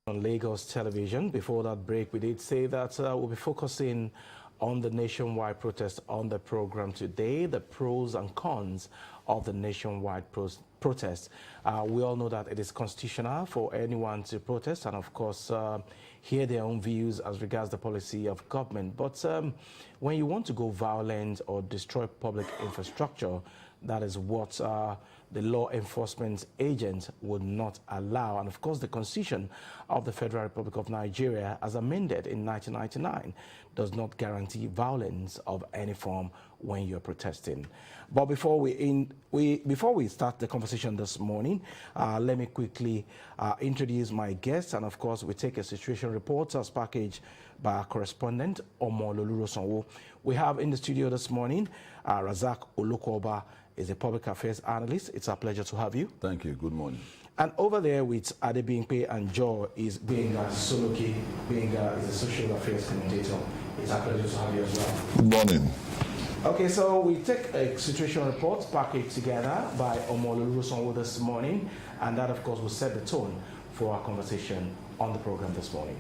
On Lagos television. Before that break, we did say that we'll be focusing on the nationwide protest on the program today, the pros and cons of the nationwide protest. We all know that it is constitutional for anyone to protest and, of course, hear their own views as regards the policy of government. But when you want to go violent or destroy public infrastructure, that is what the law enforcement agents would not allow. And of course, the Constitution of the Federal Republic of Nigeria, as amended in 1999, does not guarantee violence of any form when you're protesting. But before we start the conversation this morning, let me quickly introduce my guests. And of course, we take a situation report as packaged by our correspondent, Omololuro Sonwo. We have in the studio this morning, Razak Olukoba is a public affairs analyst. It's a pleasure to have you. Thank you. Good morning. And over there with Adebimpe and Joe is Benga Soloki. Benga is a social affairs commentator. It's a pleasure to have you as well. Good morning. Okay, so we take a situation report packaged together by Omololuro Sonwo this morning, and that, of course, will set the tone for our conversation on the program this morning.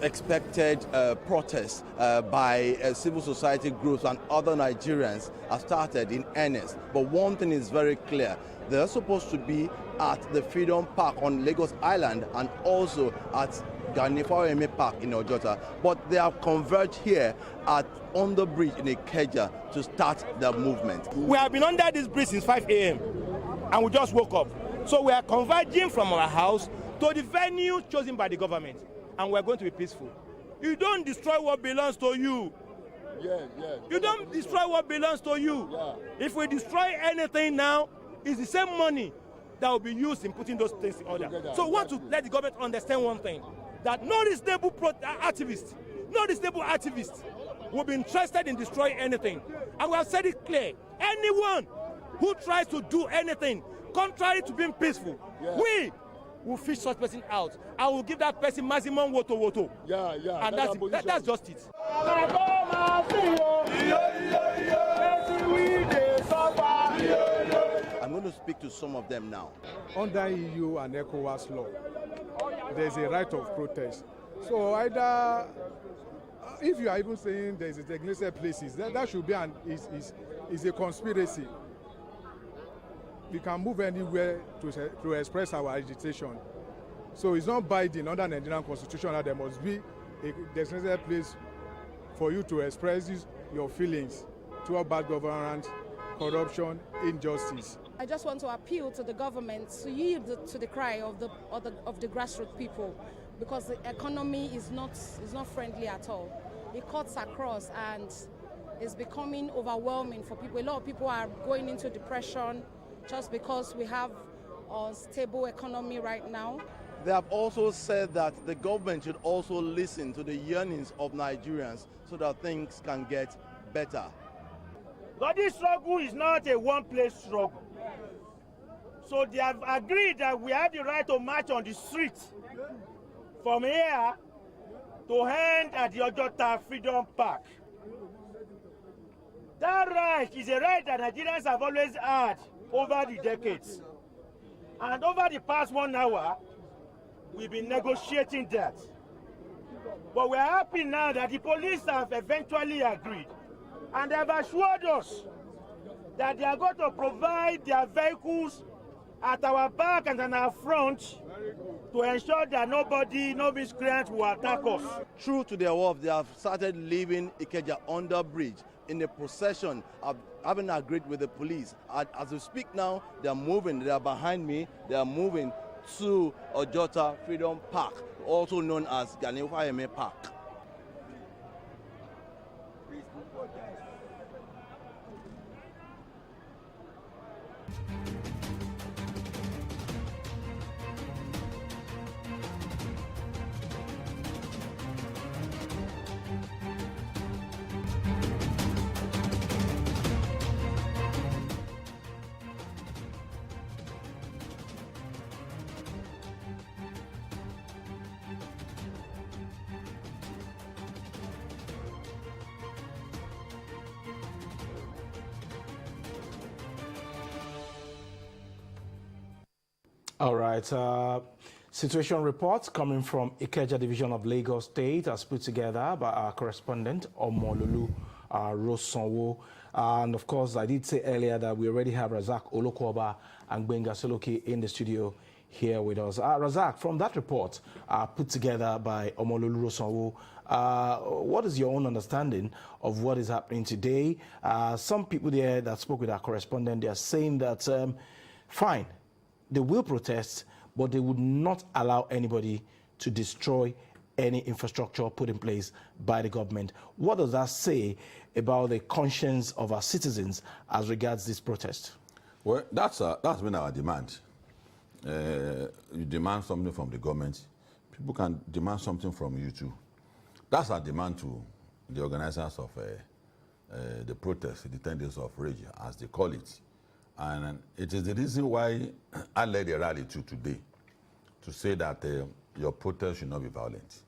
Expected protests by civil society groups and other Nigerians have started in earnest. But one thing is very clear. They're supposed to be at the Freedom Park on Lagos Island and also at Gani Fawehinmi Park in Ojota. But they have converged here at on the bridge in Ikeja to start the movement. We have been under this bridge since 5 a.m. and we just woke up. So we are converging from our house to the venue chosen by the government. And we're going to be peaceful. You don't destroy what belongs to you. You don't destroy what belongs to you. If we destroy anything now, it's the same money that will be used in putting those things in order. So we want to let the government understand one thing, that no reasonable activist will be interested in destroying anything. And we have said it clear. Anyone who tries to do anything contrary to being peaceful, we will fish such person out. I will give that person maximum woto. And that's just it. I'm going to speak to some of them now. Under EU and ECOWAS law, there's a right of protest. So either, if you are even saying there's a designated places, that should be is a conspiracy. We can move anywhere to express our agitation. So it's not binding under the Nigerian Constitution that there must be a designated place for you to express your feelings toward bad governance, corruption, injustice. I just want to appeal to the government to yield to the cry of the grassroots people, because the economy is not friendly at all. It cuts across and is becoming overwhelming for people. A lot of people are going into depression just because we have a stable economy right now. They have also said that the government should also listen to the yearnings of Nigerians so that things can get better. But this struggle is not a one-place struggle. So they have agreed that we have the right to march on the streets from here to end at the Ojota Freedom Park. That right is a right that Nigerians have always had over the decades. And over the past 1 hour, we've been negotiating that. But we're happy now that the police have eventually agreed. And they have assured us that they are going to provide their vehicles at our back and on our front to ensure that no miscreant will attack us. True to their word, they have started leaving Ikeja under bridge in the procession of having agreed with the police. As we speak now, they are moving. They are behind me. They are moving to Ojota Freedom Park, also known as Gani Fawehinmi Park. All right. Situation report coming from Ikeja Division of Lagos State as put together by our correspondent Omololu Rosonwo. And of course, I did say earlier that we already have Razak Olokoba and Gbenga Soloki in the studio here with us. Razak, from that report put together by Omololu Rosonwo, what is your own understanding of what is happening today? Some people there that spoke with our correspondent, they are saying that, fine, they will protest, but they would not allow anybody to destroy any infrastructure put in place by the government. What does that say about the conscience of our citizens as regards this protest? Well, that's been our demand. You demand something from the government, people can demand something from you too. That's our demand to the organizers of the protest, the 10 days of rage, as they call it. And it is the reason why I led a rally today to say that your protest should not be violent.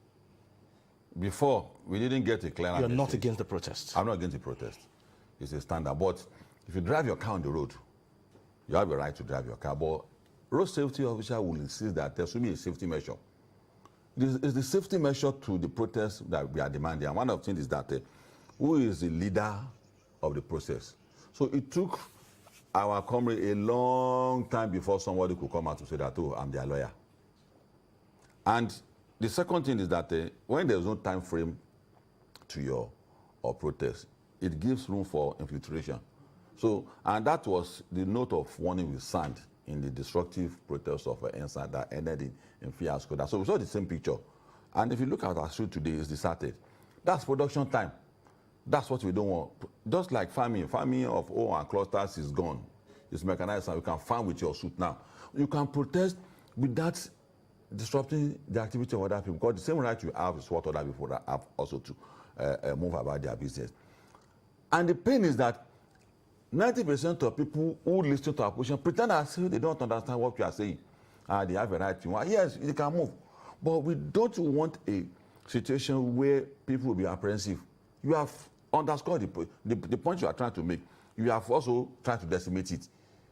Before, we didn't get a clear message. You're not against the protest? I'm not against the protest. It's a standard. But if you drive your car on the road, you have a right to drive your car. But road safety officer will insist that there should be a safety measure. It's the safety measure to the protest that we are demanding. And one of the things is that who is the leader of the process? So it took our comrade a long time before somebody could come out to say that, oh, I'm their lawyer. And the second thing is that when there's no time frame to your protest, it gives room for infiltration. So, and that was the note of warning we signed in the destructive protest of ENSA that ended in fiasco. So we saw the same picture. And if you look at our street today, it's deserted. That's production time. That's what we don't want. Just like farming of and clusters is gone. It's mechanized and you can farm with your suit now. You can protest without disrupting the activity of other people, because the same right you have is what other people have also to move about their business. And the pain is that 90% of people who listen to our position pretend as if they don't understand what we are saying. They have a right to. Yes, they can move. But we don't want a situation where people will be apprehensive. You have underscored the point you are trying to make. You have also tried to decimate it.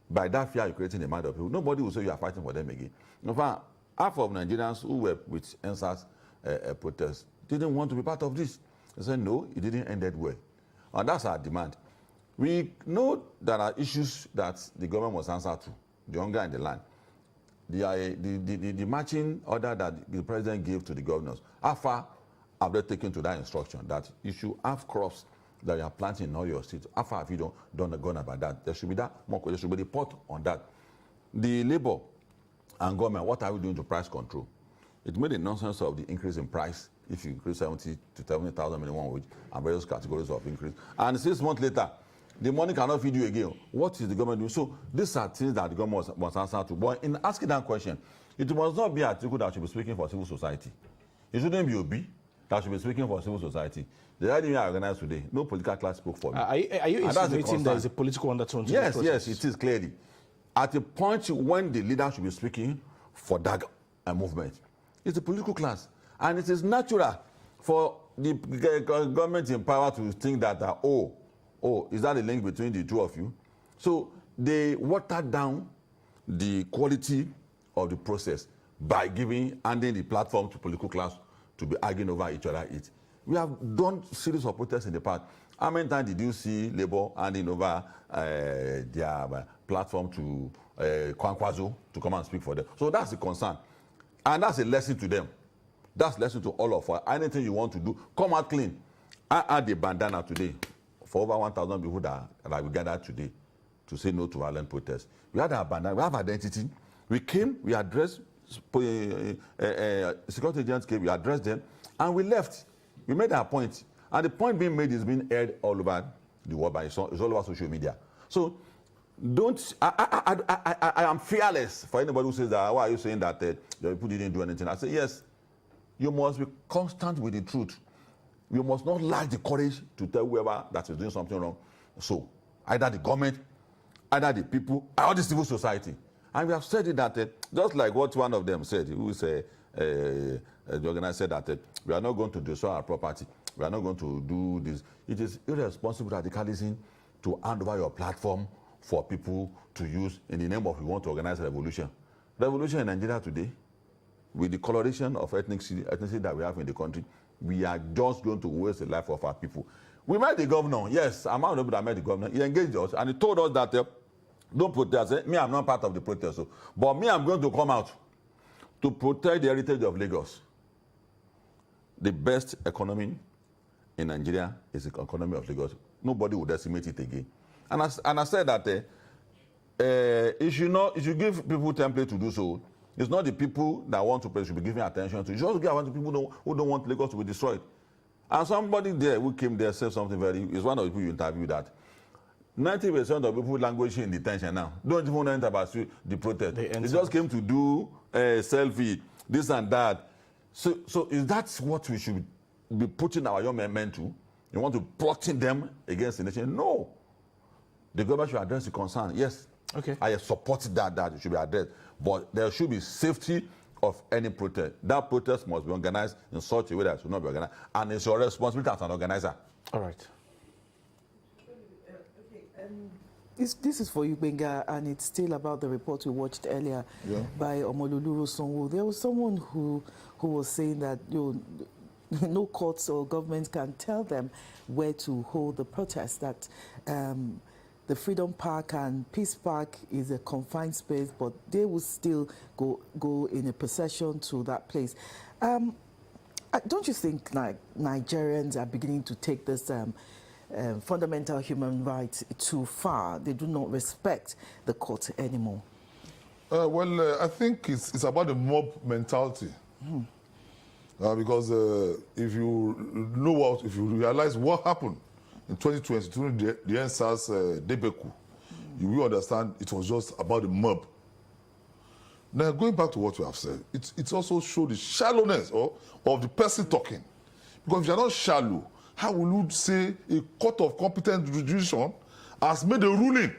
By that fear, you're creating a mind of people. Nobody will say you are fighting for them again. In fact, half of Nigerians who were with ENSA's protest didn't want to be part of this. They said, no, it didn't end that well. And that's our demand. We know there are issues that the government must answer to, the hunger in the land. The marching order that the president gave to the governors, how far have they taken to that instruction that you should have crops that you are planting in all your states? How far have you done about that? There should be that more. There should be a report on that. The labor and government, what are we doing to price control? It made a nonsense of the increase in price. If you increase 70 to 70,000 minimum wage and various categories of increase, and 6 months later, the money cannot feed you again. What is the government doing? So these are things that the government must answer to. But in asking that question, it must not be Atiku that should be speaking for civil society. It shouldn't be Obi that should be speaking for civil society. The idea I organized today, no political class spoke for me. Are you insinuating there is a political undertone to this process? Yes, it is clearly. At a point when the leader should be speaking for that movement, it's a political class. And it is natural for the government in power to think that, is that a link between the two of you? So they watered down the quality of the process by handing the platform to political class to be arguing over each other. We have done series of protests in the past. How many times did you see Labour handing over their platform to Kwankwaso to come and speak for them? So that's the concern. And that's a lesson to them. That's a lesson to all of us. Anything you want to do, come out clean. I had a bandana today for over 1,000 people that we gathered today to say no to violent protests. We had our bandana, we have identity. We came, we addressed, security agents came, we addressed them, and we left. We made our point. And the point being made is being aired all over the world, but it's all over social media. So I am fearless for anybody who says that, why are you saying that the people didn't do anything? I say, yes, you must be constant with the truth. You must not lack the courage to tell whoever that is doing something wrong. So either the government, either the people, or the civil society. And we have said it that, just like what one of them said, who is the organizer said that we are not going to destroy our property. We are not going to do this. It is irresponsible radicalism to hand over your platform for people to use in the name of we want to organize a revolution. Revolution in Nigeria today? with the coloration of ethnicity that we have in the country, we are just going to waste the life of our people. We met the governor. Yes, I'm one of the people that met the governor. He engaged us and he told us that don't protest. Me, I'm not part of the protest. So, but me, I'm going to come out to protect the heritage of Lagos. The best economy in Nigeria is the economy of Lagos. Nobody will decimate it again. And I said that it should give people template to do so. It's not the people that want to should be giving attention to. You should give attention to people who don't want Lagos to be destroyed. And somebody there who came there said something is one of the people you interviewed that 90% of people languishing in detention now don't even know anything about the protest. They just came to do a selfie, this and that. So is that what we should be putting our young men to? You want to plotting them against the nation? No. The government should address the concern. Yes. Okay. I support that it should be addressed. But there should be safety of any protest. That protest must be organized in such a way that it should not be organized. And it's your responsibility as an organizer. All right. This is for you, Benga, and it's still about the report we watched earlier by Omololu Sonwo. There was someone who was saying that no courts or government can tell them where to hold the protest, that the Freedom Park and Peace Park is a confined space, but they will still go in a procession to that place. Don't you think Nigerians are beginning to take this fundamental human rights too far? They do not respect the court anymore. I think it's about the mob mentality. Because if you realize what happened in 2020 during the NSAS debacle, you will understand it was just about the mob. Now, going back to what you have said, it also showed the shallowness of the person talking. Because if you're not shallow, how will you say a court of competent jurisdiction has made a ruling?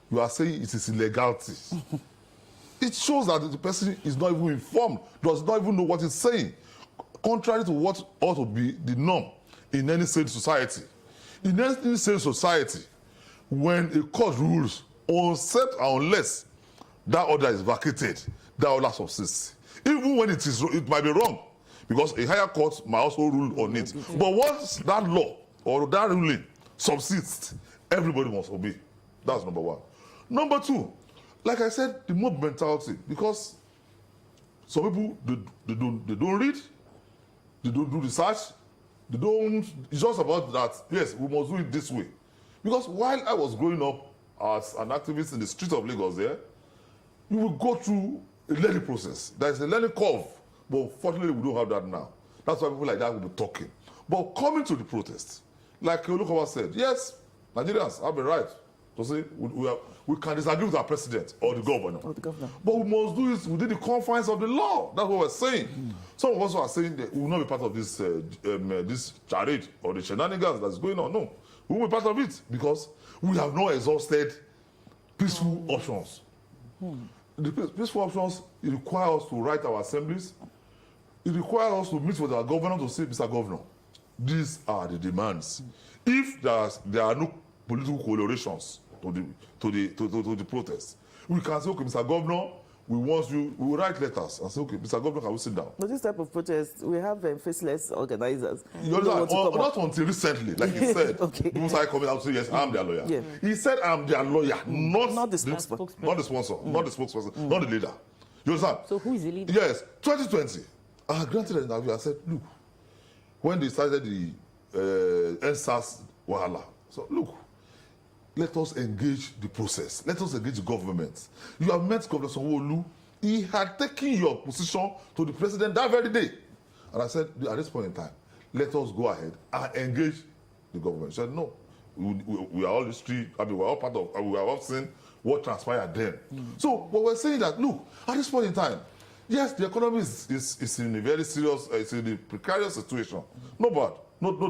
You are saying it is illegality. It shows that the person is not even informed, does not even know what he's saying, contrary to what ought to be the norm in any sane society. In any sane society, when a court rules, except unless that order is vacated, that order subsists. Even when it might be wrong, because a higher court might also rule on it. But once that law or that ruling subsists, everybody must obey. That's number one. Number two, like I said, the mob mentality, because some people they don't read, they don't do research, it's just about that, yes, we must do it this way. Because while I was growing up as an activist in the streets of Lagos there, you will go through a learning process. There's a learning curve, but fortunately we don't have that now. That's why people like that will be talking. But coming to the protest, like Olukoba said, yes, Nigerians have a right to say we can disagree with our president or the governor. But we must do it within the confines of the law. That's what we're saying. Some of us are saying that we will not be part of this this charade or the shenanigans that's going on. No, we will be part of it because we have not exhausted peaceful options. The peaceful options, it requires us to write our assemblies. It requires us to meet with our governor to say, Mr. Governor, these are the demands. If there are no political colorations to the protest, we can say, okay, Mr. Governor, we will write letters and say, okay, Mr. Governor, can we sit down? But this type of protest, we have faceless organizers. Not until recently, like he said. People started coming out to say, yes, I'm their lawyer. Yeah. He said, I'm their lawyer, not the sponsor, not the spokesperson, not the leader. You understand? So who is the leader? Yes, 2020. I granted an interview. I said, look, when they started the NSAS Wahala, so look, let us engage the process. Let us engage the government. You have met Governor Sanwo-Olu. He had taken your position to the president that very day. And I said, at this point in time, let us go ahead and engage the government. He said, no, we are all history. I mean, we are all part of, we are all seen what transpired then. So, what we're saying that, look, at this point in time, yes, the economy is in a very serious, it's in a precarious situation. No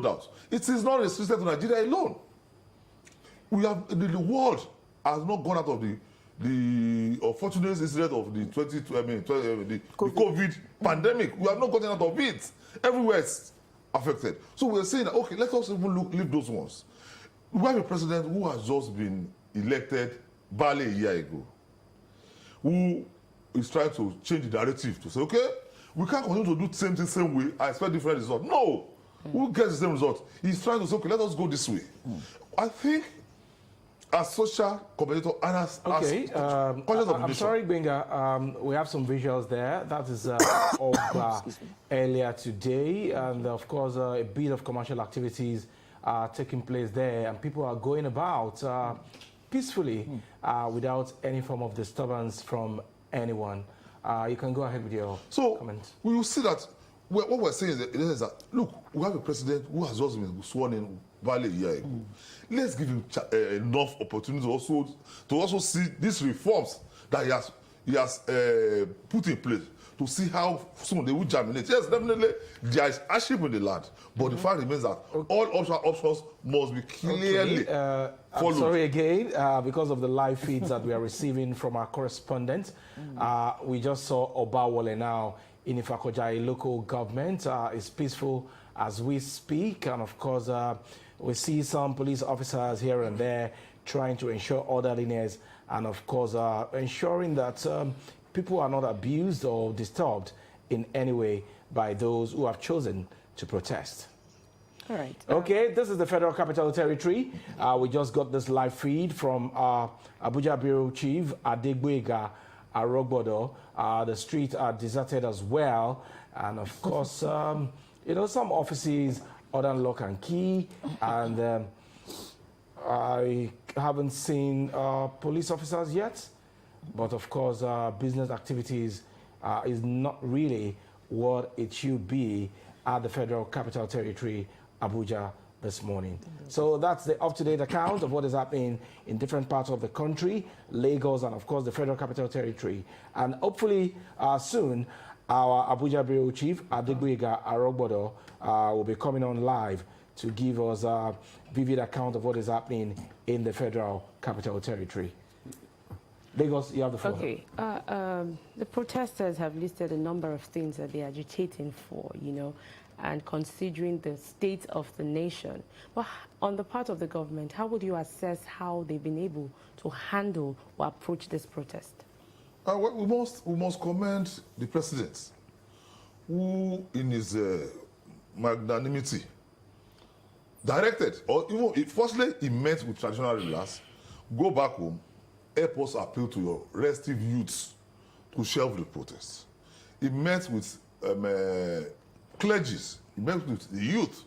doubt. It is not restricted to Nigeria alone. The world has not gone out of the unfortunate incident of the COVID pandemic. We have not gotten out of it. Everywhere it's affected. So we're saying that, okay, let us even leave those ones. We have a president who has just been elected barely a year ago, who is trying to change the narrative to say, okay, we can't continue to do the same thing same way. I expect different results. No, who gets the same result? He's trying to say, okay, let us go this way. I think as social commentator and as conscious of the I'm nation. sorry, Benga. We have some visuals there. That is of earlier today, and of course, a bit of commercial activities are taking place there, and people are going about peacefully without any form of disturbance from anyone. You can go ahead with your comment. We will see that what we're saying is that, look, we have a president who has just been sworn in barely a year ago. Let's give him enough opportunity to also see these reforms that he has put in place, to see how soon they will germinate. Yes, definitely, there is hardship in the land, but the fact remains that all options must be clearly followed. I'm sorry again, because of the live feeds that we are receiving from our correspondent. We just saw Obawale now in Ifakojai local government. It's peaceful as we speak, and of course, we see some police officers here and there trying to ensure orderliness, and of course, ensuring that people are not abused or disturbed in any way by those who have chosen to protest. All right. Okay, this is the Federal Capital Territory. We just got this live feed from Abuja Bureau Chief Adegboyega Arogbodo. The streets are deserted as well. And of course, you know, some offices other than lock and key. And I haven't seen police officers yet. But of course, business activities is not really what it should be at the Federal Capital Territory, Abuja, this morning. So that's the up-to-date account of what is happening in different parts of the country, Lagos, and of course the Federal Capital Territory. And hopefully soon, our Abuja Bureau Chief, Adegboyega Arogbodo, will be coming on live to give us a vivid account of what is happening in the Federal Capital Territory. Lagos, you have the floor. Okay. The protesters have listed a number of things that they're agitating for, you know, and considering the state of the nation. But on the part of the government, how would you assess how they've been able to handle or approach this protest? We must commend the president, who in his magnanimity directed, or even firstly he met with traditional rulers, go back home, help us appeal to your restive youths to shelve the protest. He met with clergies, he met with the youth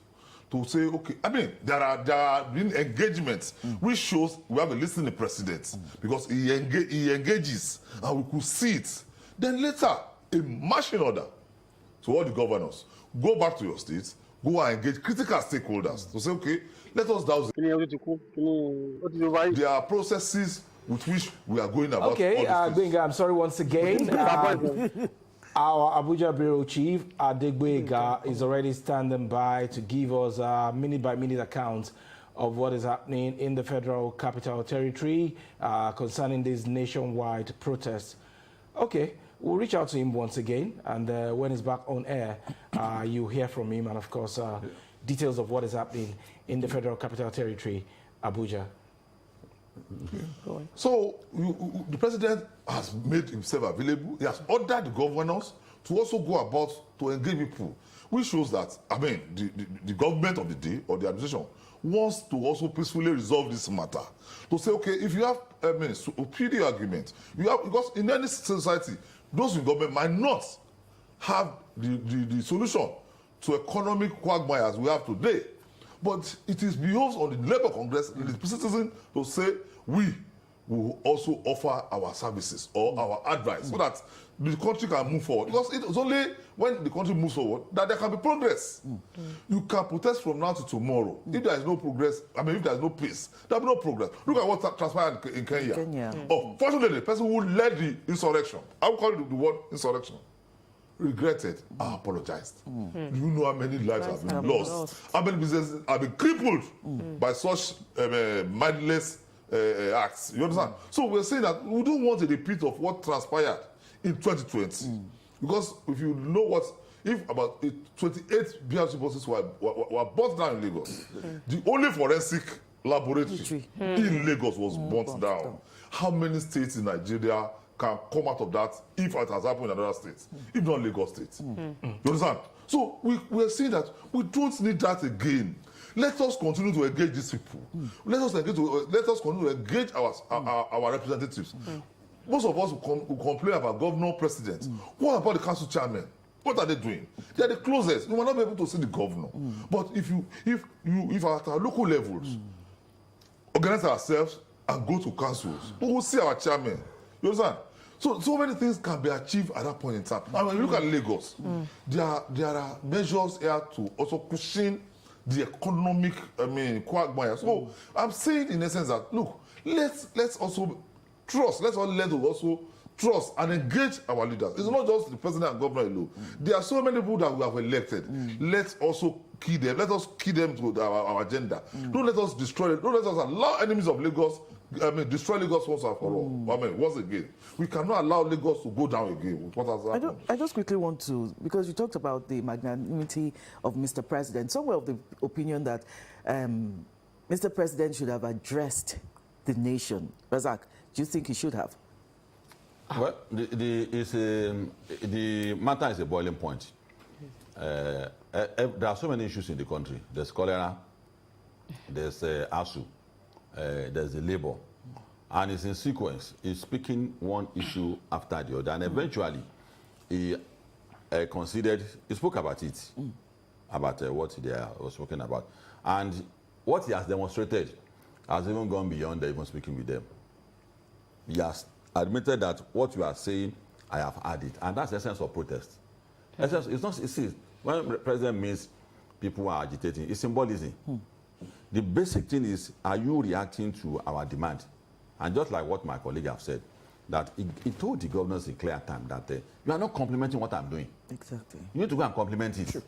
to say, okay, I mean, there are been engagements which shows we have a listening president because he engages and we could see it. Then later, a marching order to all the governors, go back to your states, go and engage critical stakeholders to say, okay, let us douse it. There are processes with which we are going about. Okay, Benga, I'm sorry once again. Our Abuja Bureau Chief, Adegboyega, is already standing by to give us a minute-by-minute account of what is happening in the Federal Capital Territory concerning these nationwide protests. Okay, we'll reach out to him once again, and when he's back on air, you'll hear from him, and of course, details of what is happening in the Federal Capital Territory, Abuja. So the president has made himself available. He has ordered the governors to also go about to engage people, which shows that, I mean, the government of the day or the administration wants to also peacefully resolve this matter. To say, okay, if you have a superior argument, you have, because in any society, those in government might not have the solution to economic quagmires we have today. But it is behoves on the Labour Congress and the citizen to say we will also offer our services or our advice so that the country can move forward. Because it is only when the country moves forward that there can be progress. You can protest from now to tomorrow. If there is no progress, I mean, if there is no peace, there will be no progress. Look at what transpired in Kenya. Oh, fortunately, the person who led the insurrection, I would call it the word insurrection, regretted and apologized. Do you know how many lives have been lost? How many businesses have been crippled by such mindless acts? You understand? So we're saying that we don't want a repeat of what transpired in 2020. Because if you know what, if about 28 BRT buses were burnt down in Lagos, the only forensic laboratory in Lagos was burnt down. How many states in Nigeria can come out of that if it has happened in another state, if not Lagos State. You understand? So we're saying that we don't need that again. Let us continue to engage these people. Let us continue to engage our representatives. Most of us will complain about governor, president. What about the council chairman? What are they doing? They are the closest. We will not be able to see the governor. But if at our local levels, organize ourselves and go to councils, we will see our chairman. You understand? So many things can be achieved at that point in time. And when you look at Lagos, there are measures here to also cushion the economic, quagmire. So I'm saying in essence that, look, let's also trust. Let's also trust and engage our leaders. It's not just the president and governor alone. There are so many people that we have elected. Let's also key them. Let us key them to our agenda. Don't let us destroy it. Don't let us allow enemies of Lagos, destroy Lagos once and for all. Once again. We cannot allow Lagos to go down again with what has happened. I just quickly want to, because you talked about the magnanimity of Mr. President. Some were of the opinion that Mr. President should have addressed the nation. Razak, do you think he should have? Well, the matter is a boiling point. There are so many issues in the country. There's cholera, there's ASU, there's the labor, and it's in sequence. He's picking one issue after the other, and eventually he considered, he spoke about it, about what they were speaking about. And what he has demonstrated has even gone beyond even speaking with them. He has admitted that what you are saying, I have had it. And that's the essence of protest. Essence, it's not, see, when the president means people are agitating, it's symbolism. The basic thing is, are you reacting to our demand? And just like what my colleague have said, that he told the governors in clear time that you are not complimenting what I'm doing. Exactly. You need to go and compliment it. Sure.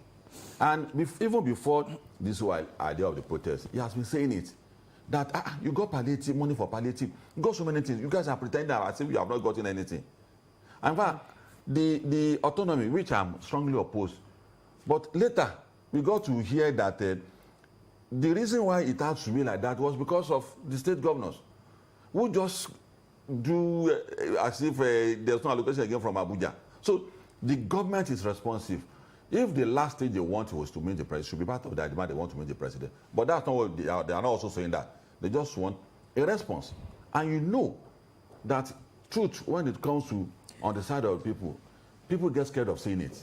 And even before this whole idea of the protest, he has been saying it. That you got palliative, money for palliative, you got so many things. You guys are pretending as if you have not gotten anything. And in fact, the autonomy, which I'm strongly opposed, but later we got to hear that the reason why it had to be like that was because of the state governors who just do as if there's no allocation again from Abuja. So the government is responsive. If the last thing they want was to meet the president, should be part of their demand, they want to meet the president. But that's not what they are not also saying that. They just want a response. And you know that truth, when it comes to on the side of people get scared of saying it.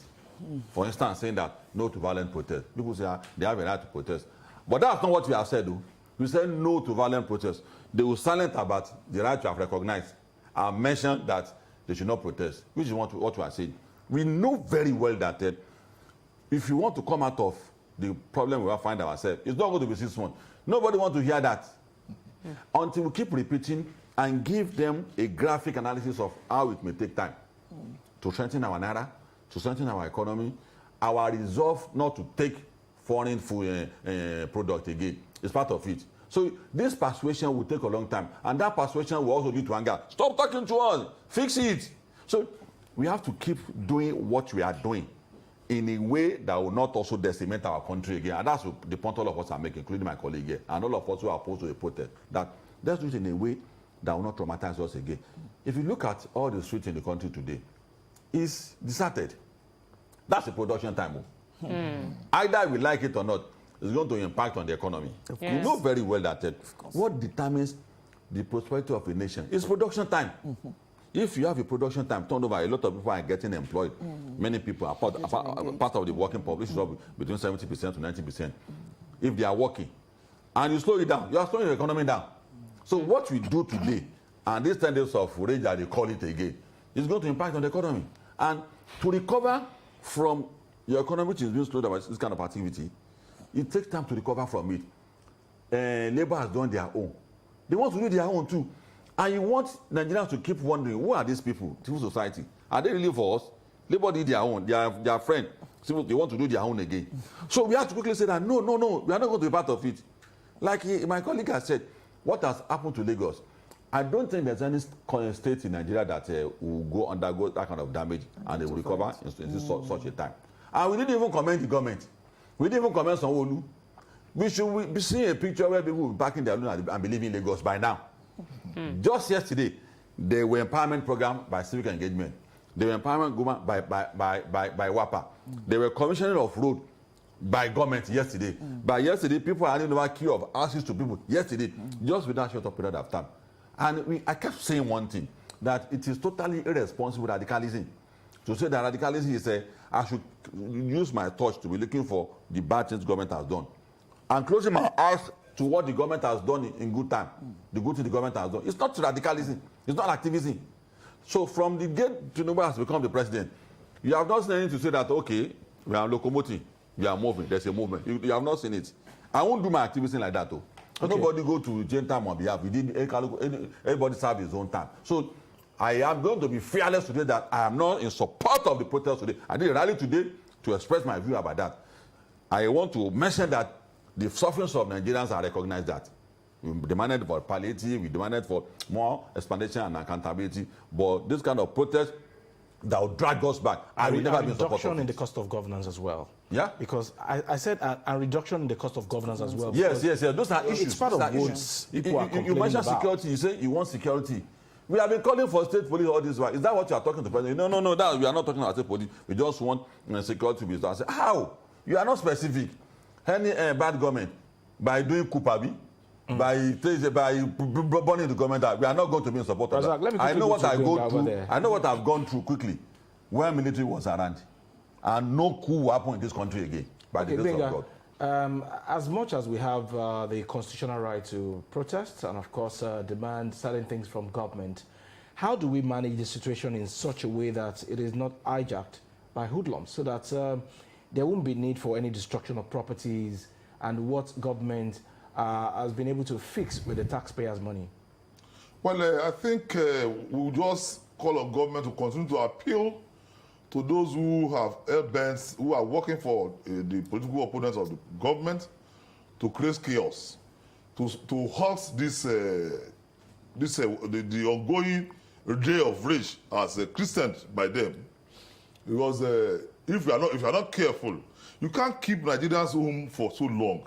For instance, saying that no to violent protest. People say they have a right to protest. But that's not what we have said, though. We said no to violent protest. They were silent about the right to have recognized and mentioned that they should not protest, which is what we are saying. We know very well that if you want to come out of the problem we will find ourselves, it's not going to be 6 months. Nobody wants to hear that. Until we keep repeating and give them a graphic analysis of how it may take time to strengthen our naira, to strengthen our economy, our resolve not to take foreign food product again is part of it. So this persuasion will take a long time, and that persuasion will also lead to anger. Stop talking to us, fix it. So we have to keep doing what we are doing in a way that will not also decimate our country again. And that's the point all of us are making, including my colleague here, and all of us who are opposed to the protest, that let's do it in a way that will not traumatize us again. If you look at all the streets in the country today, it's deserted. That's a production time. Either we like it or not, it's going to impact on the economy. You know very well that what determines the prosperity of a nation is production time. If you have a production time turnover, a lot of people are getting employed. Many people are part of the working population, between 70% to 90%. If they are working, and you slow it down, you are slowing the economy down. So what we do today, and this 10 days of rage that they call it again, is going to impact on the economy. And to recover from your economy, which is being slowed down by this kind of activity, it takes time to recover from it. Labour has done their own. They want to do their own too. And you want Nigerians to keep wondering, who are these people, civil society? Are they really for us? Labour did their own, their friend. They want to do their own again. So we have to quickly say that, no, we are not going to be part of it. Like my colleague has said, what has happened to Lagos? I don't think there's any state in Nigeria that will undergo that kind of damage and they will recover in such a time. And we didn't even commend the government. We didn't even commend Sanwo-Olu. We should be seeing a picture where people will be packing their loan and be leaving Lagos by now. Just yesterday, There were empowerment program by civic engagement. There were empowerment program by WAPA. There were commissioning of road by government yesterday. By yesterday, people are handing over key of access to people yesterday, just with that short of period of time. And I kept saying one thing, that it is totally irresponsible radicalism. To say that radicalism is I should use my touch to be looking for the bad things government has done. And closing my eyes to what the government has done in good time, the good thing the government has done. It's not radicalism, it's not activism. So from the day Tinubu has become the president, you have not seen anything to say that, okay, we are locomotive, we are moving, there's a movement. You have not seen it. I won't do my activism like that, though. Okay. Nobody go to jail time on behalf. Everybody serve his own time. So I am going to be fearless today that I am not in support of the protest today. I did a rally today to express my view about that. I want to mention that the sufferings of Nigerians are recognized that. We demanded for palliative, we demanded for more explanation and accountability. But this kind of protest that will drag us back, I will never be in support of it. Reduction in the cost of governance as well. Yeah? Because I said a reduction in the cost of governance as well. Yes. Those are issues. It's part of what people are complaining You mentioned about. security, you say you want security. We have been calling for state police all this while. Is that what you are talking to the president? No, that we are not talking about state police. We just want security to be done. I say, how? You are not specific. Any bad government, by doing Kupabi, by burning the government, we are not going to be in support of that. I know what I go through. I know what I've gone through quickly when military was around. And no coup will happen in this country again, by the grace of God. As much as we have the constitutional right to protest and, of course, demand certain things from government, how do we manage the situation in such a way that it is not hijacked by hoodlums, so that there won't be need for any destruction of properties and what government has been able to fix with the taxpayers' money? Well, I think we'll just call on government to continue to appeal to those who have hell-bent, who are working for the political opponents of the government, to create chaos, to halt this the ongoing day of rage as Christians by them. Because if you are not careful, you can't keep Nigerians home for so long.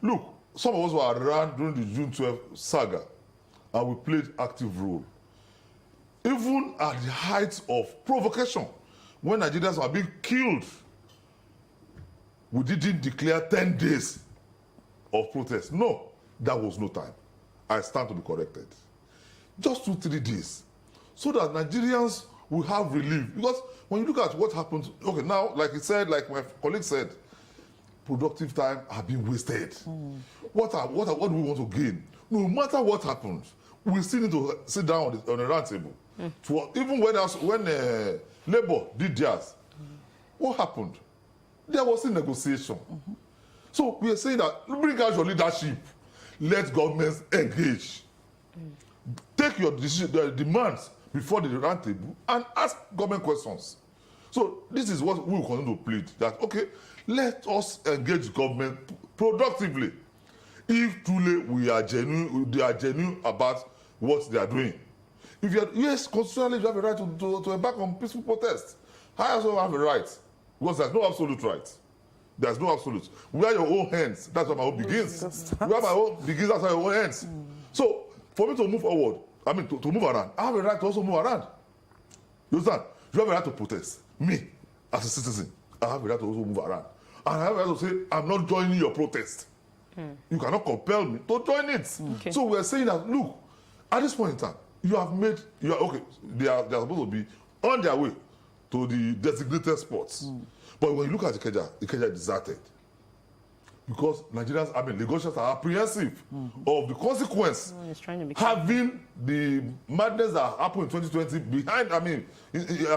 Look, some of us were around during the June 12 saga, and we played active role. Even at the height of provocation, when Nigerians were being killed, we didn't declare 10 days of protest. No, that was no time. I stand to be corrected. Just 2-3 days, so that Nigerians will have relief. Because when you look at what happened, okay, now, like he said, like my colleague said, productive time have been wasted. What do we want to gain? No matter what happens, we still need to sit down on a round table. Even when Labour did theirs, what happened? There was a negotiation. So we are saying that bring out your leadership, let governments engage. Take your demands before the round table and ask government questions. So this is what we will continue to plead, that okay, let us engage government productively if truly they are genuine about what they are doing. If you are, yes, constitutionally you have a right to embark on peaceful protest. I also have a right, because there's no absolute right. There's no absolute. We are your own hands. That's where my own begins. We are my own begins. That's where your own ends. So for me to move forward, I mean to move around, I have a right to also move around. You understand? You have a right to protest. Me, as a citizen, I have a right to also move around. And I have a right to say, I'm not joining your protest. You cannot compel me to join it. Okay. So we are saying that, look, at this point in time, they are supposed to be on their way to the designated spots. But when you look at Ikeja is deserted. Because Nigerians, Lagosians are apprehensive of the consequence having the madness that happened in 2020 behind, you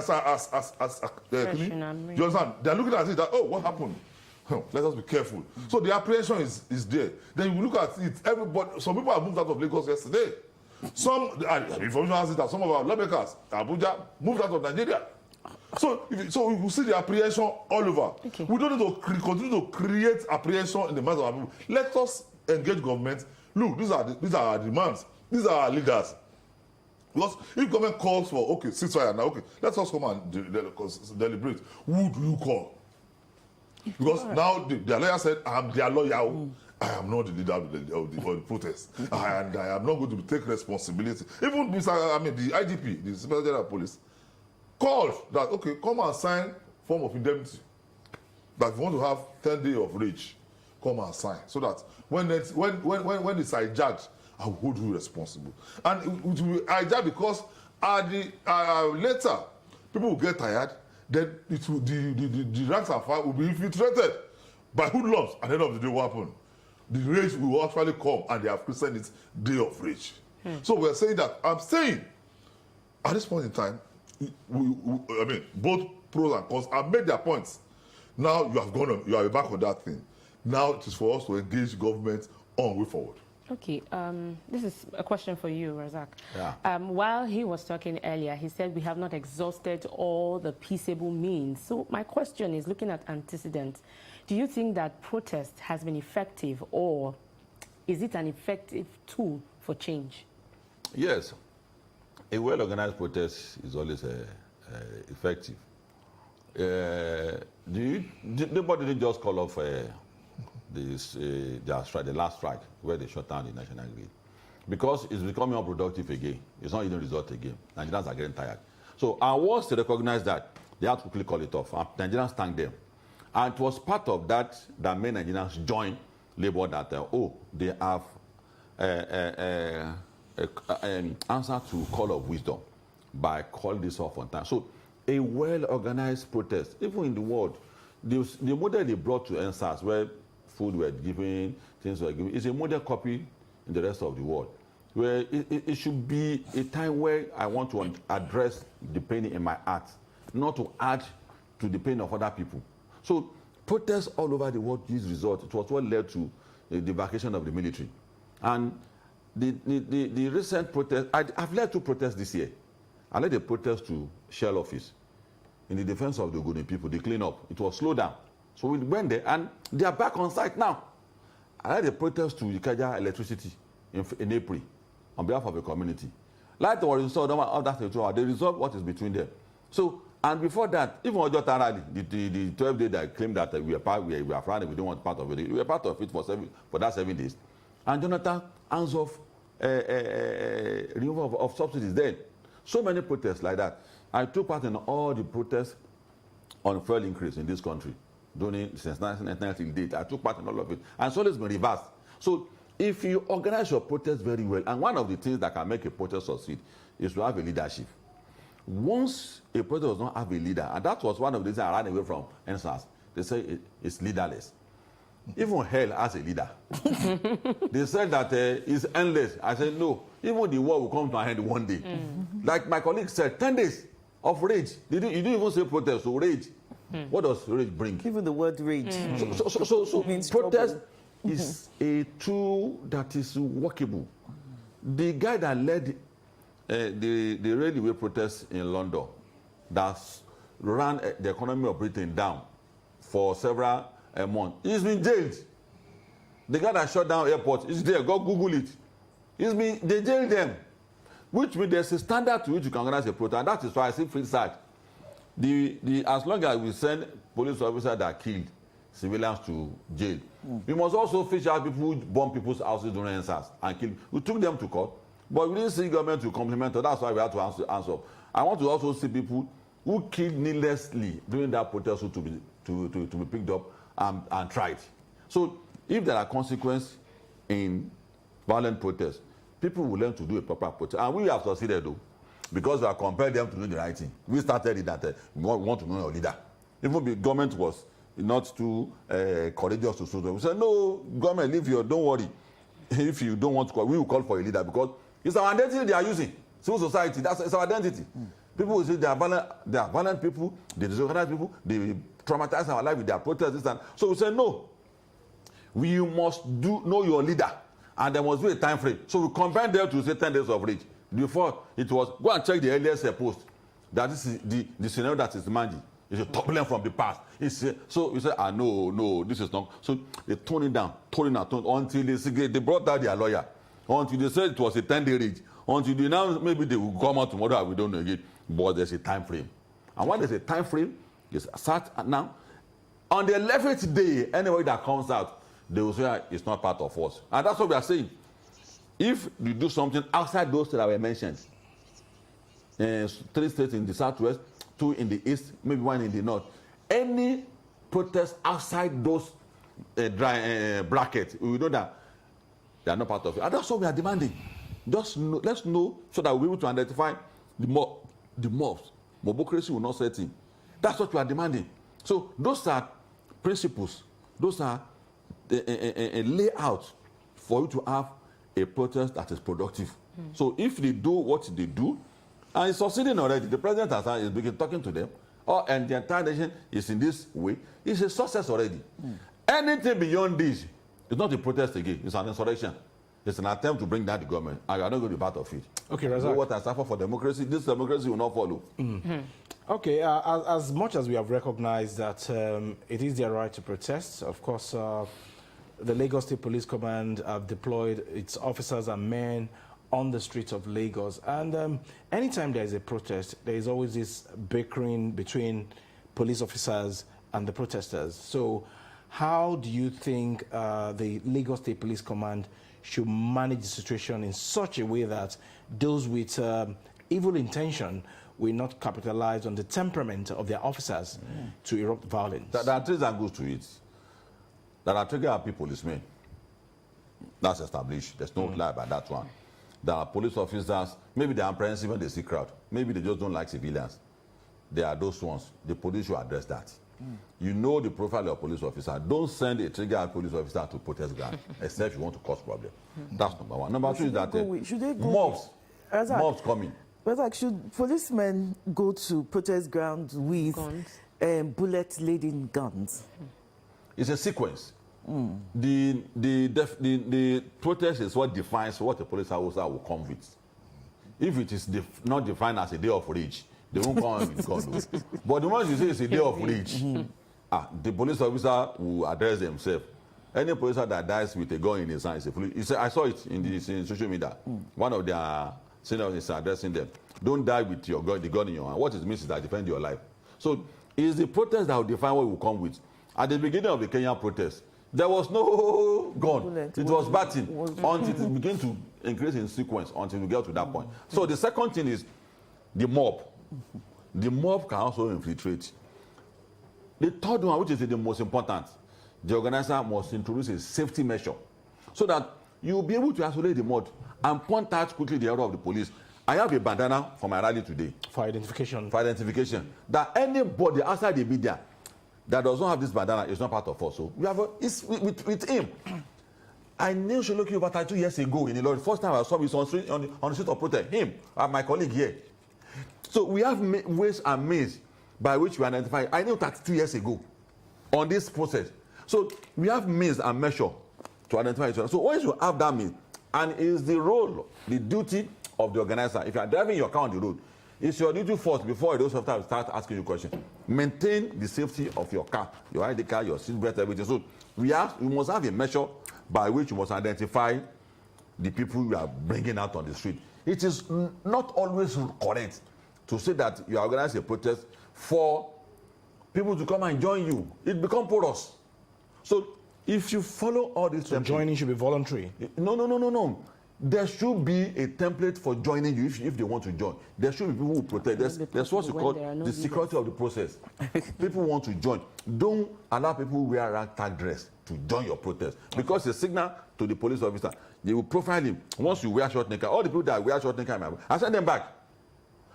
understand? They're looking at it that, oh, what happened? Let us be careful. So the apprehension is there. Then you look at it, some people have moved out of Lagos yesterday. Some information has it that some of our lawmakers, Abuja, moved out of Nigeria. So you see the apprehension all over. Okay. We don't need to continue to create apprehension in the minds of our people. Let us engage government. Look, these are our demands. These are our leaders. Because if government calls for, okay, ceasefire now, okay, let us come and deliberate. Who do you call? Because now their lawyer said, I'm their lawyer. I am not the leader of the protest, and I am not going to take responsibility. Even the IGP, the Special General of Police, called that, okay, come and sign form of indemnity. That if you want to have 10 days of rage, come and sign. So that when it's hijacked, I will hold you responsible. And it will be hijacked because later, people will get tired, then the ranks and file will be infiltrated by hoodlums. At the end of the day, what happened? The rage will actually come, and they have christened it Day of Rage. So we're saying that, I'm saying, at this point in time, both pros and cons have made their points. Now you have gone on, you are back on that thing. Now it is for us to engage government on way forward. Okay, this is a question for you, Razak. Yeah. While he was talking earlier, he said we have not exhausted all the peaceable means. So my question is, looking at antecedents, do you think that protest has been effective, or is it an effective tool for change? Yes. A well-organized protest is always effective. Nobody didn't just call off the last strike where they shut down the National Grid, because it's becoming unproductive again. It's not even a result again. Nigerians are getting tired. So I was to recognize that they had to quickly call it off. Nigerians thanked them. And it was part of that made Nigerians join Labour that, they have an answer to call of wisdom by calling this off on time. So a well-organized protest, even in the world, the model they brought to NSAS, where food were given, things were given, is a model copy in the rest of the world, where it should be a time where I want to address the pain in my heart, not to add to the pain of other people. So protests all over the world use result. It was what led to the vacation of the military. And the recent protest, I've led 2 protests this year. I led a protest to Shell office in the defense of the Ogoni people, the cleanup. It was slowed down. So we went there, and they are back on site now. I led a protest to Ikeja Electricity in April on behalf of the community. Light was installed on that territory. They resolved what is between them. So, and before that, even Ojota Rally, the 12 days that claimed that we are friendly, we don't want part of it. We were part of it for that 7 days. And Jonathan hands off removal of subsidies then. So many protests like that. I took part in all the protests on fuel increase in this country since 1990 till date. I took part in all of it. And it's always been reversed. So if you organize your protest very well, and one of the things that can make a protest succeed is to have a leadership. Once a protest does not have a leader, and that was one of the things I ran away from NSAS, they say it's leaderless. Even hell has a leader. They said that it's endless. I said, no, even the war will come to an end one day. Like my colleague said, 10 days of rage. You didn't even say protest, so rage. What does rage bring? Even the word rage. So protest is a tool that is workable. The guy that led the railway protest in London, that ran the economy of Britain down for several months, he's been jailed. The guy that shut down airport is there. Go Google it. They jailed them, which means there's a standard to which you can organize a protest, and that is why I see free search. As long as we send police officers that killed civilians to jail, we must also fish out people who bomb people's houses during NSAS and kill. We took them to court, but we didn't see government to compliment us. That's why we had to answer. I want to also see people who killed needlessly during that protest to be picked up and tried. So if there are consequences in violent protests, people will learn to do a proper protest. And we have succeeded, though, because we have compelled them to do the right thing. We started it that we want to know your leader. Even the government was not too courageous to do. We said, no, government, don't worry. If you don't want to call, we will call for a leader, because it's our identity they are using. Civil society, it's our identity. People will say they are violent people, they disorganize people, they traumatize our life with their protests. So we say, no, we must know your leader, and there must be a time frame. So we combine them to say 10 days of rage. Before it was, go and check the earliest post. That is the scenario that is demanding. It's a turbulence from the past. So you say, no, this is not. So they tone it down, until they brought out their lawyer. Until they said it was a 10-day rage. Until they now, maybe they will come out tomorrow and we don't know again. But there's a time frame. And when there's a time frame, it's start now. On the 11th day, anybody that comes out, they will say it's not part of us. And that's what we are saying. If you do something outside those that were mentioned, 3 states in the southwest, 2 in the east, maybe 1 in the north, any protest outside those brackets, we know that they are not part of it. And that's what we are demanding. Just know, let's know so that we'll be able to identify the mobs. Mobocracy will not set in. That's what we are demanding. So those are principles. Those are a layout for you to have a protest that is productive. So if they do what they do, and it's succeeding already, the president has been talking to them, and the entire nation is in this way, it's a success already. Anything beyond this is not a protest again, it's an insurrection. It's an attempt to bring down the government, and you are not going to be part of it. Okay, You know Razak. what has happened for democracy? This democracy will not follow. Okay, as much as we have recognized that it is their right to protest, of course, the Lagos State Police Command have deployed its officers and men on the streets of Lagos. And anytime there is a protest, there is always this bickering between police officers and the protesters. So how do you think the Lagos State Police Command should manage the situation in such a way that those with evil intention will not capitalize on the temperament of their officers to erupt violence? There are 3 angles to it. There are trigger happy policemen. That's established. There's no lie about that one. There are police officers, maybe they are apprehensive when they see crowd. Maybe they just don't like civilians. There are those ones. The police should address that. You know the profile of a police officer. Don't send a trigger happy police officer to protest ground, except you want to cause problem. That's number 1. Number 2 is that mobs coming. But like, should policemen go to protest grounds with bullet-laden guns? It's a sequence. The protest is what defines what a police officer will come with. If it is not defined as a day of rage, they won't come with guns. But the moment you say it's a day of rage, the police officer will address themselves. Any police officer that dies with a gun in his hand is a police. I saw it in social media. One of their seniors is addressing them. Don't die with your gun, the gun in your hand. What it means is that defend your life. So it's the protest that will define what we will come with. At the beginning of the Kenyan protest, there was no gun. It was batting until it began to increase in sequence until we get to that point. So the second thing is the mob. The mob can also infiltrate. The third one, which is the most important, the organizer must introduce a safety measure so that you will be able to isolate the mob and point out quickly the error of the police. I have a bandana for my rally today. For identification. For identification. That anybody outside the media that does not have this bandana is not part of us. So we have it's with him. I knew Sholoki over 32 years ago in the Lord. First time I saw him on the street of protest. Him, my colleague here. So we have ways and means by which we identify. I knew 32 years ago on this process. So we have means and measure to identify each other. So once you have that means, and it is the role, the duty of the organizer. If you are driving your car on the road, it's your duty first before those officers start asking you questions. Maintain the safety of your car, your ID card, your seatbelt, everything. So we must have a measure by which you must identify the people you are bringing out on the street. It is not always correct to say that you are organizing a protest for people to come and join you. It becomes porous. So if you follow all these So joining should be voluntary. No. There should be a template for joining you if they want to join. There should be people who protect. There's what you call the security of the process. People want to join. Don't allow people who wear ragtag dress to join your protest because it's a signal to the police officer. They will profile him. Once you wear short knicker, all the people that wear short knicker, I send them back.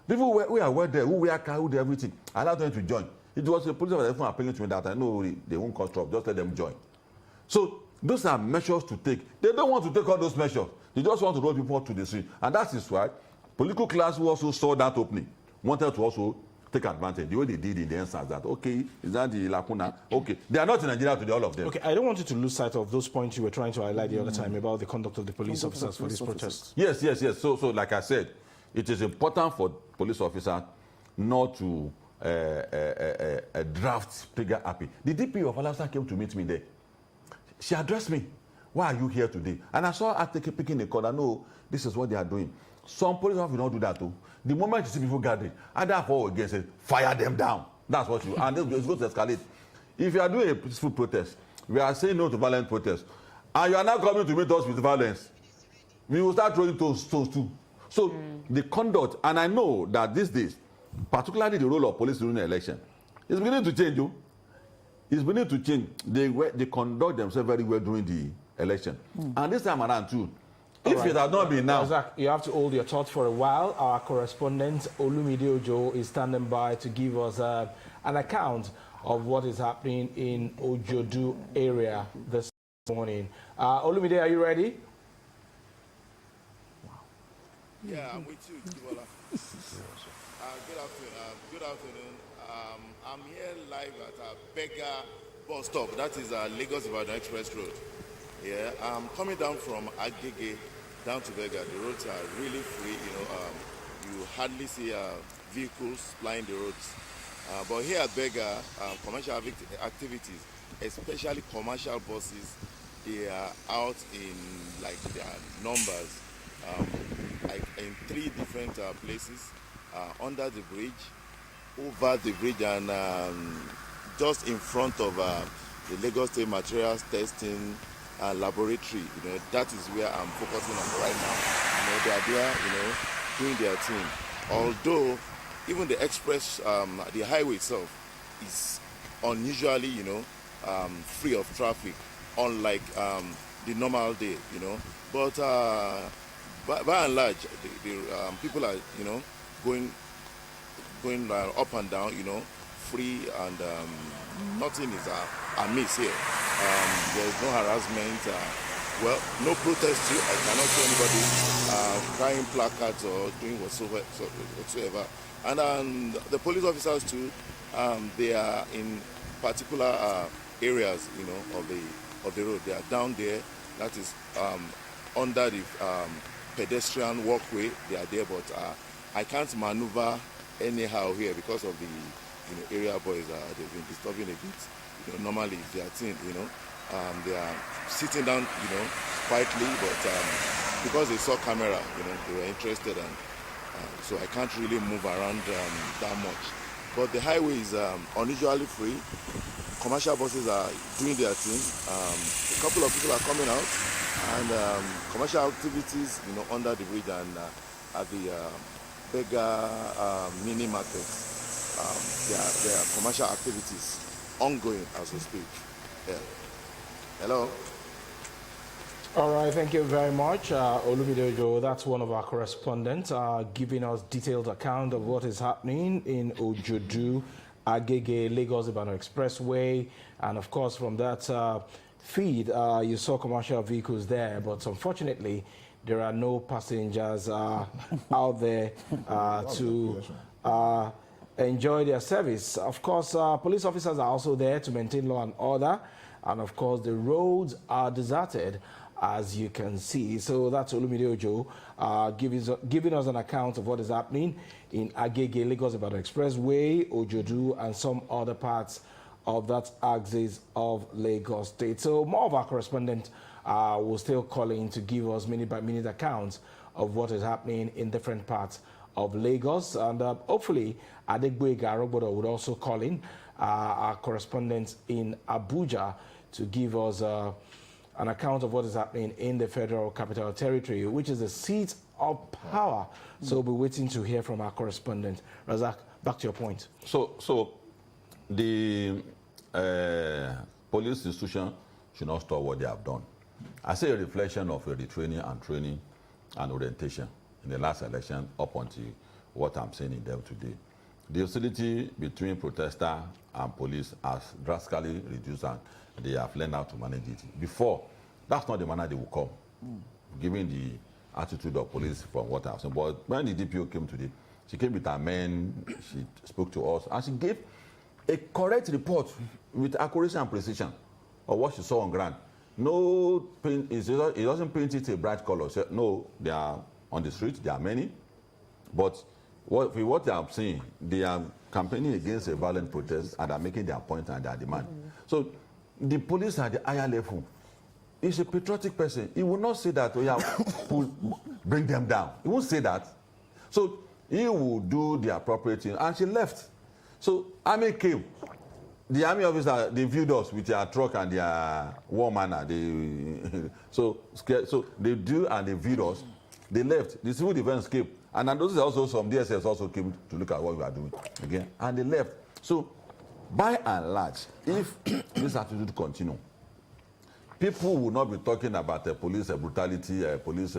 People who are there, who wear car, who do everything, allow them to join. It was a police officer appealing to me that I know they won't cause trouble. Just let them join. So those are measures to take. They don't want to take all those measures. They just want to roll people to the street. And that is why political class who also saw that opening wanted to also take advantage. The way they did in the instance that, okay, is that the lacuna? Okay. They are not in Nigeria today, all of them. Okay, I don't want you to lose sight of those points you were trying to highlight the other time about the conduct of the police officers for this protest. Yes. So like I said, it is important for police officers not to draft trigger happy. The DP of Alabama came to meet me there. She addressed me. Why are you here today? And I saw her picking a call. I know this is what they are doing. Some police officers will not do that too. The moment you see people gathering, either for or against it, fire them down. That's what you. And it's going to escalate. If you are doing a peaceful protest, we are saying no to violent protests, and you are now coming to meet us with violence, we will start throwing stones too. So the conduct, and I know that these days, particularly the role of police during the election, is beginning to change. It's beginning to change. They conduct themselves very well during the election. And this time around too, if it had not been now. Zach, you have to hold your thought for a while. Our correspondent Olumide Ojo is standing by to give us an account of what is happening in Ojodu area this morning. Olumide, are you ready? Yeah, I'm with you, Kibola. Good afternoon. I'm here live at Bega bus stop. That is Lagos Ibadan Express Road. Yeah, I'm coming down from Agege down to Bega. The roads are really free. You hardly see vehicles plying the roads. But here at Bega, commercial activities, especially commercial buses, they are out in like their numbers. Like in 3 different places, under the bridge, over the bridge, and just in front of the Lagos State Materials Testing Laboratory. That is where I'm focusing on right now. They are there, doing their thing. Although even the express, the highway itself is unusually, free of traffic, unlike the normal day, But by and large, the people are, going up and down, free, and nothing is amiss here. There's no harassment. Well, no protest too. I cannot see anybody crying placards or doing whatsoever. And the police officers too, they are in particular areas, of the road. They are down there. That is under the pedestrian walkway. They are there, but I can't maneuver anyhow here because of the area boys. They've been disturbing a bit. Normally it's their thing. They are sitting down, quietly, but because they saw camera, they were interested, and so I can't really move around that much. But the highway is unusually free. Commercial buses are doing their thing. A couple of people are coming out, and commercial activities, under the bridge and at the Bega mini markets. There are commercial activities ongoing as we speak. Yeah. Hello. All right, thank you very much, Olumide Ojo. That's one of our correspondents giving us detailed account of what is happening in Ojodu, Agege, Lagos Ibadan Expressway, and of course from that feed, you saw commercial vehicles there, but unfortunately, there are no passengers out there to enjoy their service. Of course, police officers are also there to maintain law and order, and of course, the roads are deserted, as you can see. So that's Olumide Ojo giving us an account of what is happening in Agege, Lagos Ibadan Expressway, Ojodu, and some other parts of that axis of Lagos State. So more of our correspondents will still call in to give us minute-by-minute accounts of what is happening in different parts of Lagos. And hopefully, Adegboyega Arogbodo would also call in, our correspondent in Abuja, to give us an account of what is happening in the Federal Capital Territory, which is the seat of power. So we'll be waiting to hear from our correspondent. Razak, back to your point. So the police institution should not stop what they have done. I say a reflection of the training and orientation in the last election up until what I'm seeing in them today. The hostility between protesters and police has drastically reduced, and they have learned how to manage it. Before, that's not the manner they will come, given the attitude of police from what I've seen. But when the DPO came today, she came with her men, she spoke to us, and she gave a correct report with accuracy and precision of what she saw on ground. No, it doesn't paint it a bright color. So, no, they are on the street, there are many, but what they are saying, they are campaigning against a violent protest and are making their point and their demand. So the police at the higher level is a patriotic person. He will not say that, oh yeah, bring them down. He won't say that. So he will do the appropriate thing. And she left. So Ame came. the army officer, they viewed us with their truck and their war manner. So they do, and they viewed us. They left. The civil defense came, and those also some DSS also came to look at what we are doing again, and they left. So, by and large, if this attitude continue, people will not be talking about police brutality, police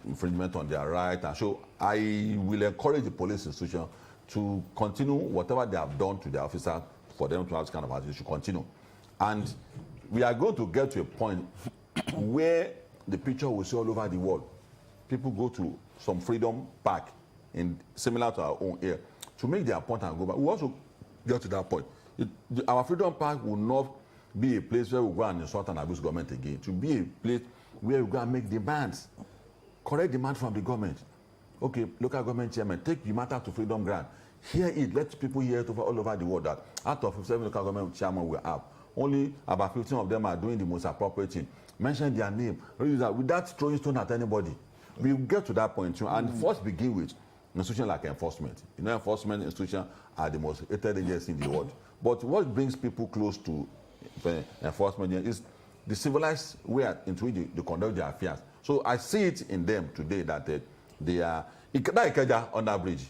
infringement on their right. And so I will encourage the police institution to continue whatever they have done to their officers for them to have this kind of attitude. Should continue. And we are going to get to a point where the picture will see all over the world. People go to some freedom park similar to our own here to make their point and go back. We also get to that point. Our freedom park will not be a place where we go and insult and abuse government again. To be a place where we go and make demands, correct demand from the government. Okay, local government chairman, take the matter to Freedom Ground. Hear it, let people hear it all over the world that out of 57 local government chairman we have, only about 15 of them are doing the most appropriate thing. Mention their name, without throwing stone at anybody. We will get to that point too, and first begin with institutions like enforcement. You know, enforcement institutions are the most hated agencies in the world. But what brings people close to enforcement is the civilized way in which they conduct their affairs. So I see it in them today that they are Ikeja on that bridge.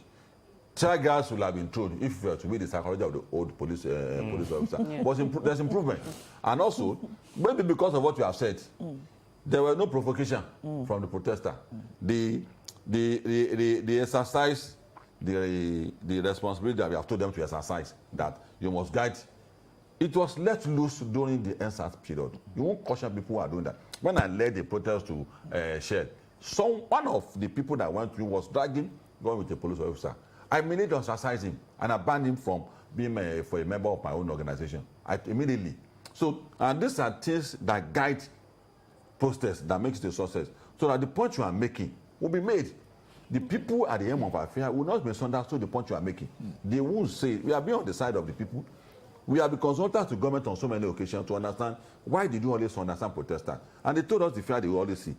Tear gas will have been thrown if you were to be the psychology of the old police officer. Yeah. But there's improvement. And also, maybe because of what you have said, there were no provocation from the protester. They exercise the responsibility that we have told them to exercise, that you must guide. It was let loose during the NSAS period. You won't caution people who are doing that. When I led the protest to Shell, one of the people that went through was going with a police officer. I immediately ostracized him and I banned him from being for a member of my own organization. Immediately. So, and these are things that guide protests, that makes it a success. So that the point you are making will be made. The people at the end of our affair will not misunderstand the point you are making. They won't say, we are being on the side of the people. We have been consulted to government on so many occasions to understand why did you always understand protesters. And they told us the fear they will always see.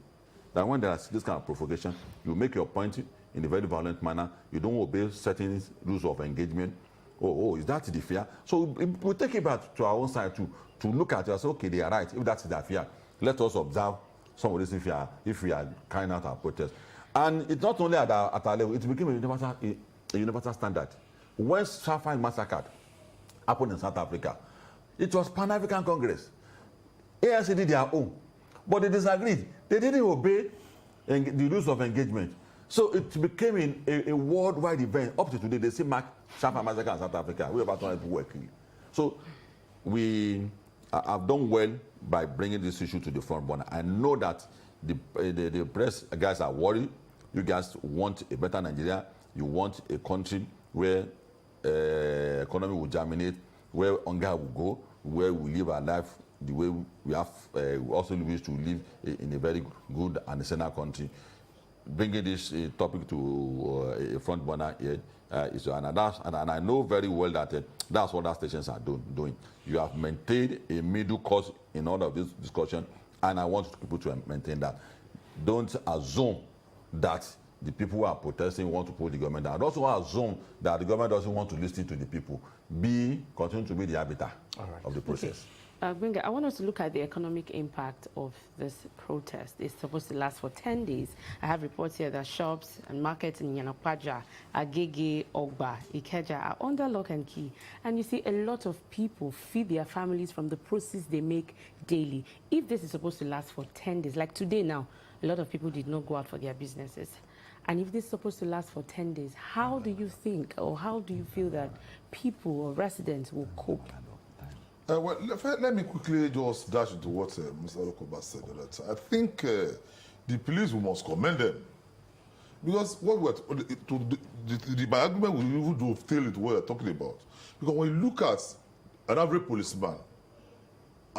That when there is this kind of provocation, you make your point in a very violent manner, you don't obey certain rules of engagement. Is that the fear? So we take it back to our own side to look at it and say, okay, they are right. If that's their fear, let us observe some of this if we are carrying out our protest. And it's not only at our level, it became a universal standard. When Sharpeville massacre happened in South Africa, it was Pan-African Congress. ANC did their own, but they disagreed. They didn't obey the rules of engagement. So it became a worldwide event. Up to today, they still mark Sharpeville massacre in South Africa. We about 200 people were killed. So we have done well by bringing this issue to the front burner. I know that the press guys are worried. You guys want a better Nigeria. You want a country where economy will germinate, where hunger will go, where we live our life the way we have. We also wish to live in a very good and saner country. Bringing this topic to a front burner here and I know very well that that's what our stations are doing. You have maintained a middle course in all of this discussion, and I want people to maintain that. Don't assume that the people who are protesting want to put the government down. Also assume that the government doesn't want to listen to the people. Continue to be the arbiter of the process. Okay. Gbenga, I want us to look at the economic impact of this protest. It's supposed to last for 10 days. I have reports here that shops and markets in Yanapaja, Agege, Ogba, Ikeja are under lock and key. And you see a lot of people feed their families from the proceeds they make daily. If this is supposed to last for 10 days, like today now, a lot of people did not go out for their businesses. And if this is supposed to last for 10 days, how do you think or how do you feel that people or residents will cope? Well, let me quickly just dash into what Mr. Olokoba said. I think the police, we must commend them. Because what my argument will even do fail it what we're talking about. Because when you look at an average policeman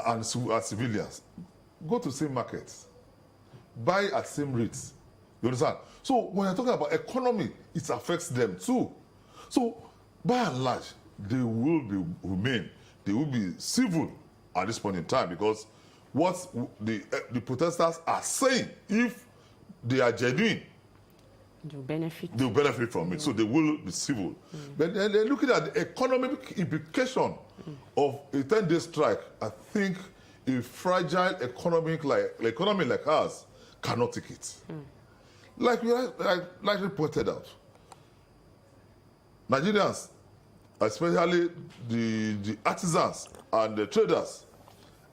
and civilians, go to same markets, buy at same rates. You understand? So when you're talking about economy, it affects them too. So by and large, they will remain. They will be civil at this point in time, because what the protesters are saying, if they are genuine, They'll benefit. They'll benefit from it, so they will be civil. But they're looking at the economic implication of a 10-day strike. I think a fragile economy like ours cannot take it. Like we pointed out, Nigerians, especially the artisans and the traders,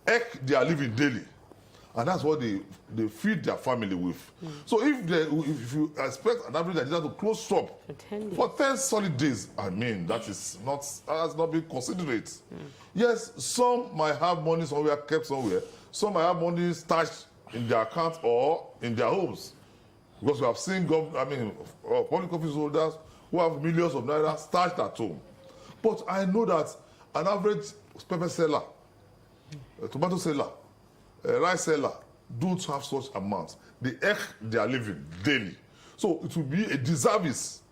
eke their living daily. And that's what they feed their family with. So if you expect an average Nigerian to close shop for 10 solid days, I mean, that's not being considerate. Yes, some might have money somewhere, kept somewhere. Some might have money stashed in their account or in their homes. Because we have seen public office holders who have millions of naira stashed at home. But I know that an average pepper seller, a tomato seller, a rice seller don't have such amounts. They eke their living daily. So it will be a disservice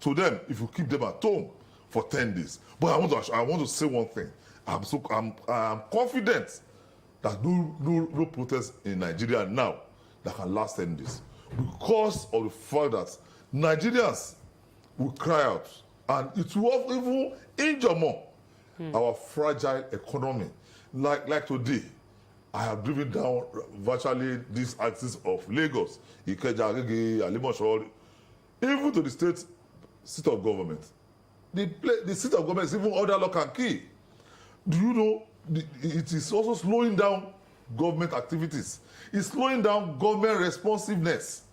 to them if you keep them at home for 10 days. But I want to say one thing. I'm confident that no protest in Nigeria now that can last 10 days. Because of the fact that Nigerians will cry out and it will even injure more our fragile economy. Like today, I have driven down virtually these axis of Lagos, Ikeja, Agege, Alimosho, even to the seat of government. The seat of government is even under lock and key. Do you know it is also slowing down government activities? It's slowing down government responsiveness.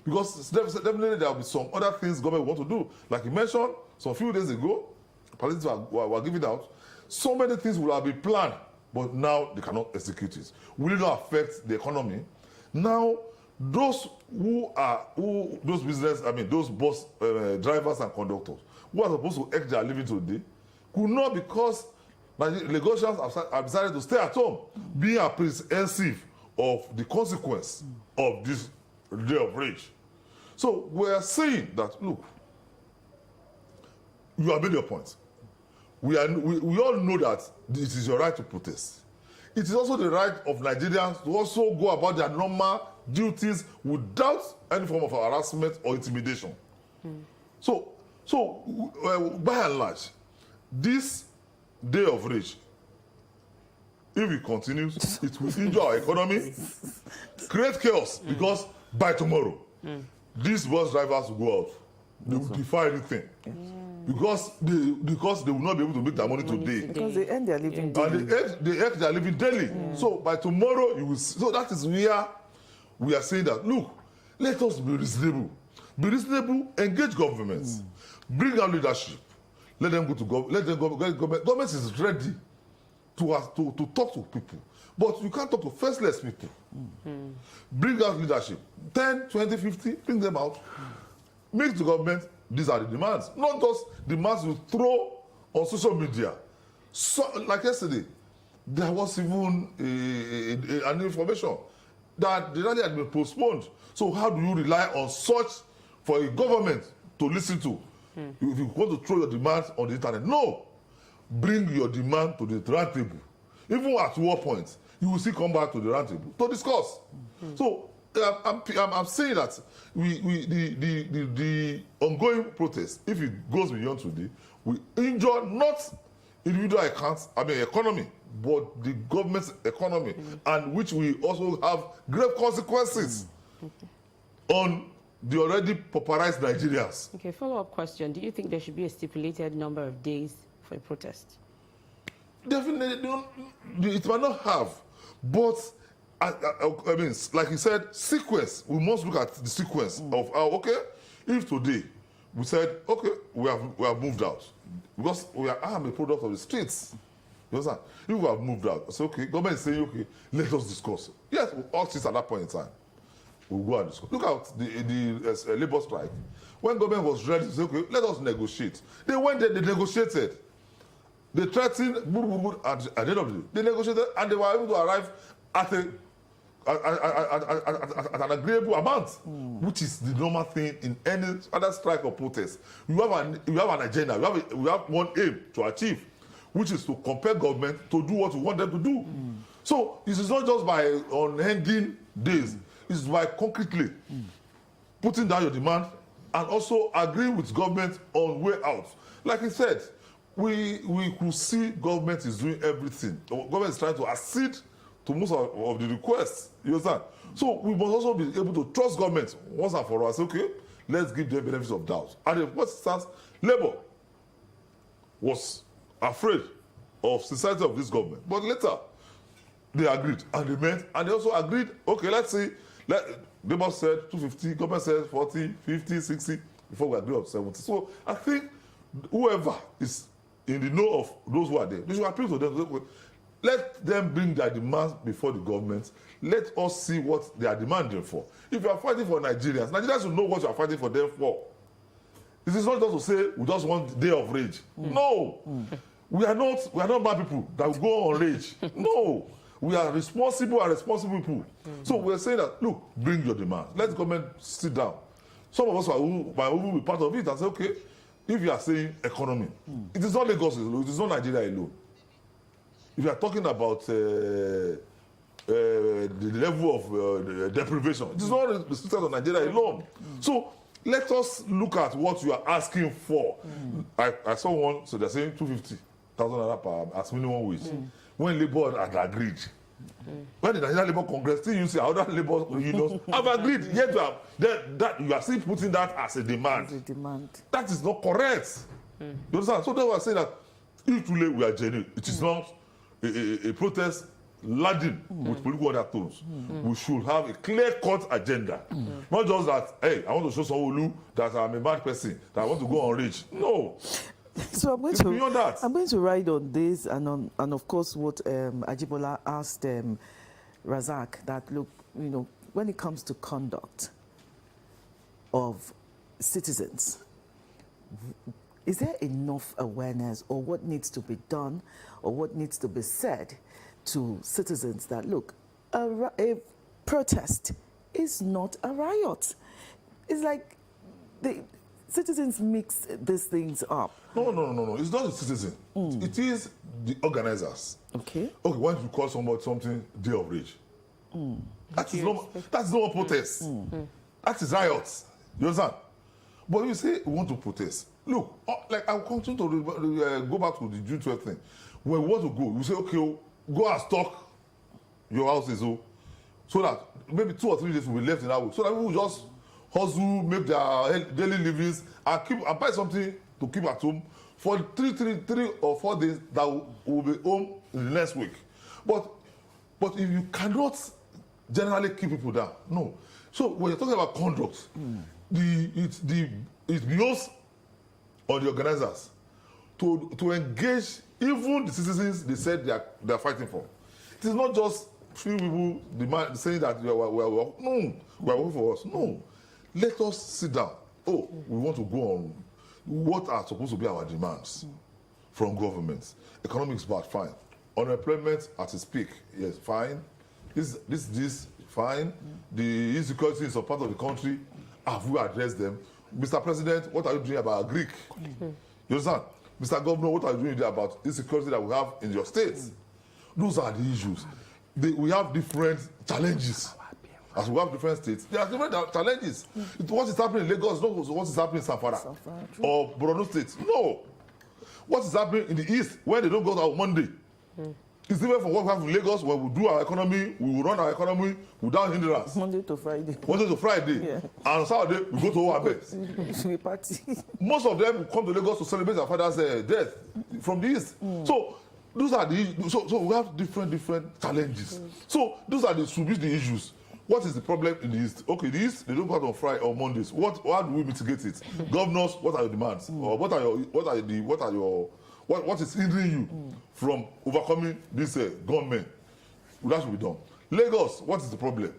Because definitely there will be some other things government want to do. Like you mentioned, some few days ago, policies were given out. So many things will have been planned, but now they cannot execute it. Will it not affect the economy? Now, those those bus drivers and conductors who are supposed to eke their living today could not, because Lagosians have decided to stay at home, being apprehensive of the consequence of this day of rage. So we are saying that, look, you have made your point. We all know that it is your right to protest. It is also the right of Nigerians to also go about their normal duties without any form of harassment or intimidation. So by and large, this day of rage, if it continues, it will injure our economy, create chaos, because by tomorrow, these bus drivers will go out. They will defy anything. Because they will not be able to make their money today. Because they earn their living daily. And they earn their living daily. So by tomorrow, you will see. So that is where we are saying that, look, let us be reasonable. Be reasonable, engage governments, bring out leadership. Let them go to government. Let them go. Government is ready to talk to people. But you can't talk to faceless people. Bring out leadership. 10, 20, 50, bring them out. Make the government, these are the demands. Not just demands you throw on social media. So, like yesterday, there was even an information that the rally had been postponed. So how do you rely on such for a government to listen to? If you want to throw your demands on the internet, no. Bring your demand to the round table. Even at war point, you will still come back to the round table to discuss. So I'm saying that the ongoing protest, if it goes beyond today, will injure not individual economy, but the government's economy, and which will also have grave consequences on the already pauperized Nigerians. Okay, follow-up question. Do you think there should be a stipulated number of days for a protest? Definitely, it might not have, but I mean, like you said, sequence. We must look at the sequence of how. Okay, if today we said, okay, we have moved out because I am a product of the streets. You understand? If we have moved out, so okay, government is saying, okay, let us discuss. Yes, all streets at that point in time, we'll go and discuss. Look at the labor strike. When government was ready to say, okay, let us negotiate. They went there, they negotiated. They threatened, at the end of the day, they negotiated, and they were able to arrive at an agreeable amount, which is the normal thing in any other strike or protest. You have an agenda, we have one aim to achieve, which is to compel government to do what you want them to do. So it is not just by unending days, it's by concretely putting down your demand, and also agree with government on way out. Like he said, we could see government is doing everything. The government is trying to accede to most of the requests. You understand? So we must also be able to trust government once and for all. Say, okay, let's give them benefits of doubt. And in first instance, Labour was afraid of sincerity of this government, but later they agreed and they met, and they also agreed, okay, let's see, Labour said 250, government said 40, 50, 60 before we agree on 70. So I think whoever is in the know of those who are there, they should appeal to them. Let them bring their demands before the government. Let us see what they are demanding for. If you are fighting for Nigerians should know what you are fighting for them for. This is not just to say we just want day of rage. No, we are not bad people that will go on rage. No, we are responsible people. So we are saying that, look, bring your demands. Let the government sit down. Some of us will be part of it and say, okay, if you are saying economy, it is not Lagos alone, it is not Nigeria alone. If you are talking about the level of deprivation, it is not restricted to Nigeria alone. So let us look at what you are asking for. I saw one, so they're saying 250,000 naira per as minimum wage. When Labour had agreed, when the Nigerian Labour Congress, still you see other Labour unions have agreed, yet that you are still putting that as a demand. As a demand. That is not correct. You understand? So they were saying that if too late we are genuine, it is not a protest laden with political undertones. We should have a clear-cut agenda. Not just that, hey, I want to show Sanwo-Olu that I'm a bad person, that I want to go on rage. No. So I'm going to ride on this and of course what Ajibola asked Razak, that look, you know, when it comes to conduct of citizens, is there enough awareness, or what needs to be done, or what needs to be said to citizens that, look, a protest is not a riot? It's like the citizens mix these things up. No. It's not the citizen. It is the organizers. Okay. Okay, why don't you call something day of rage? That's not a protest. That is riots. You understand? But you say we want to protest. Look, like I'll continue to go back to the June 12th thing. When we want to go, we say, okay, go and stock your houses, so that maybe 2 or 3 days will be left in that week, so that we will just hustle, make their daily livings, and buy something to keep at home for 3 or 4 days that will be home in the next week. But if you cannot generally keep people down, no. So when you're talking about conduct, it belongs on the organizers to engage even the citizens they said they are fighting for. It is not just few people saying that we are working for us. No. Let us sit down. Oh, we want to go on. What are supposed to be our demands from governments? Economics bad, fine. Unemployment at its peak, yes, fine. This fine. The insecurity in some part of the country, have we addressed them? Mr. President, what are you doing about Greek? You understand? Mr. Governor, what are you doing about insecurity that we have in your states? Those are the issues. We have different challenges. As we have different states, there are different challenges. What is happening in Lagos is not what is happening in Zamfara or Borno State. No. What is happening in the East when they don't go out Monday? It's different from what we have in Lagos, where we do our economy, we will run our economy without hindrance. Monday to Friday. Monday to Friday. Yeah. And Saturday, we go to Owabes. We party. Most of them come to Lagos to celebrate their father's death from the East. So those are the so we have different challenges. So those are should be the issues. What is the problem in the East? Okay, the East, they don't go out on Friday or Mondays. How do we mitigate it? Governors, what are your demands? Or what is hindering you from overcoming this gunmen? That should be done. Lagos, what is the problem?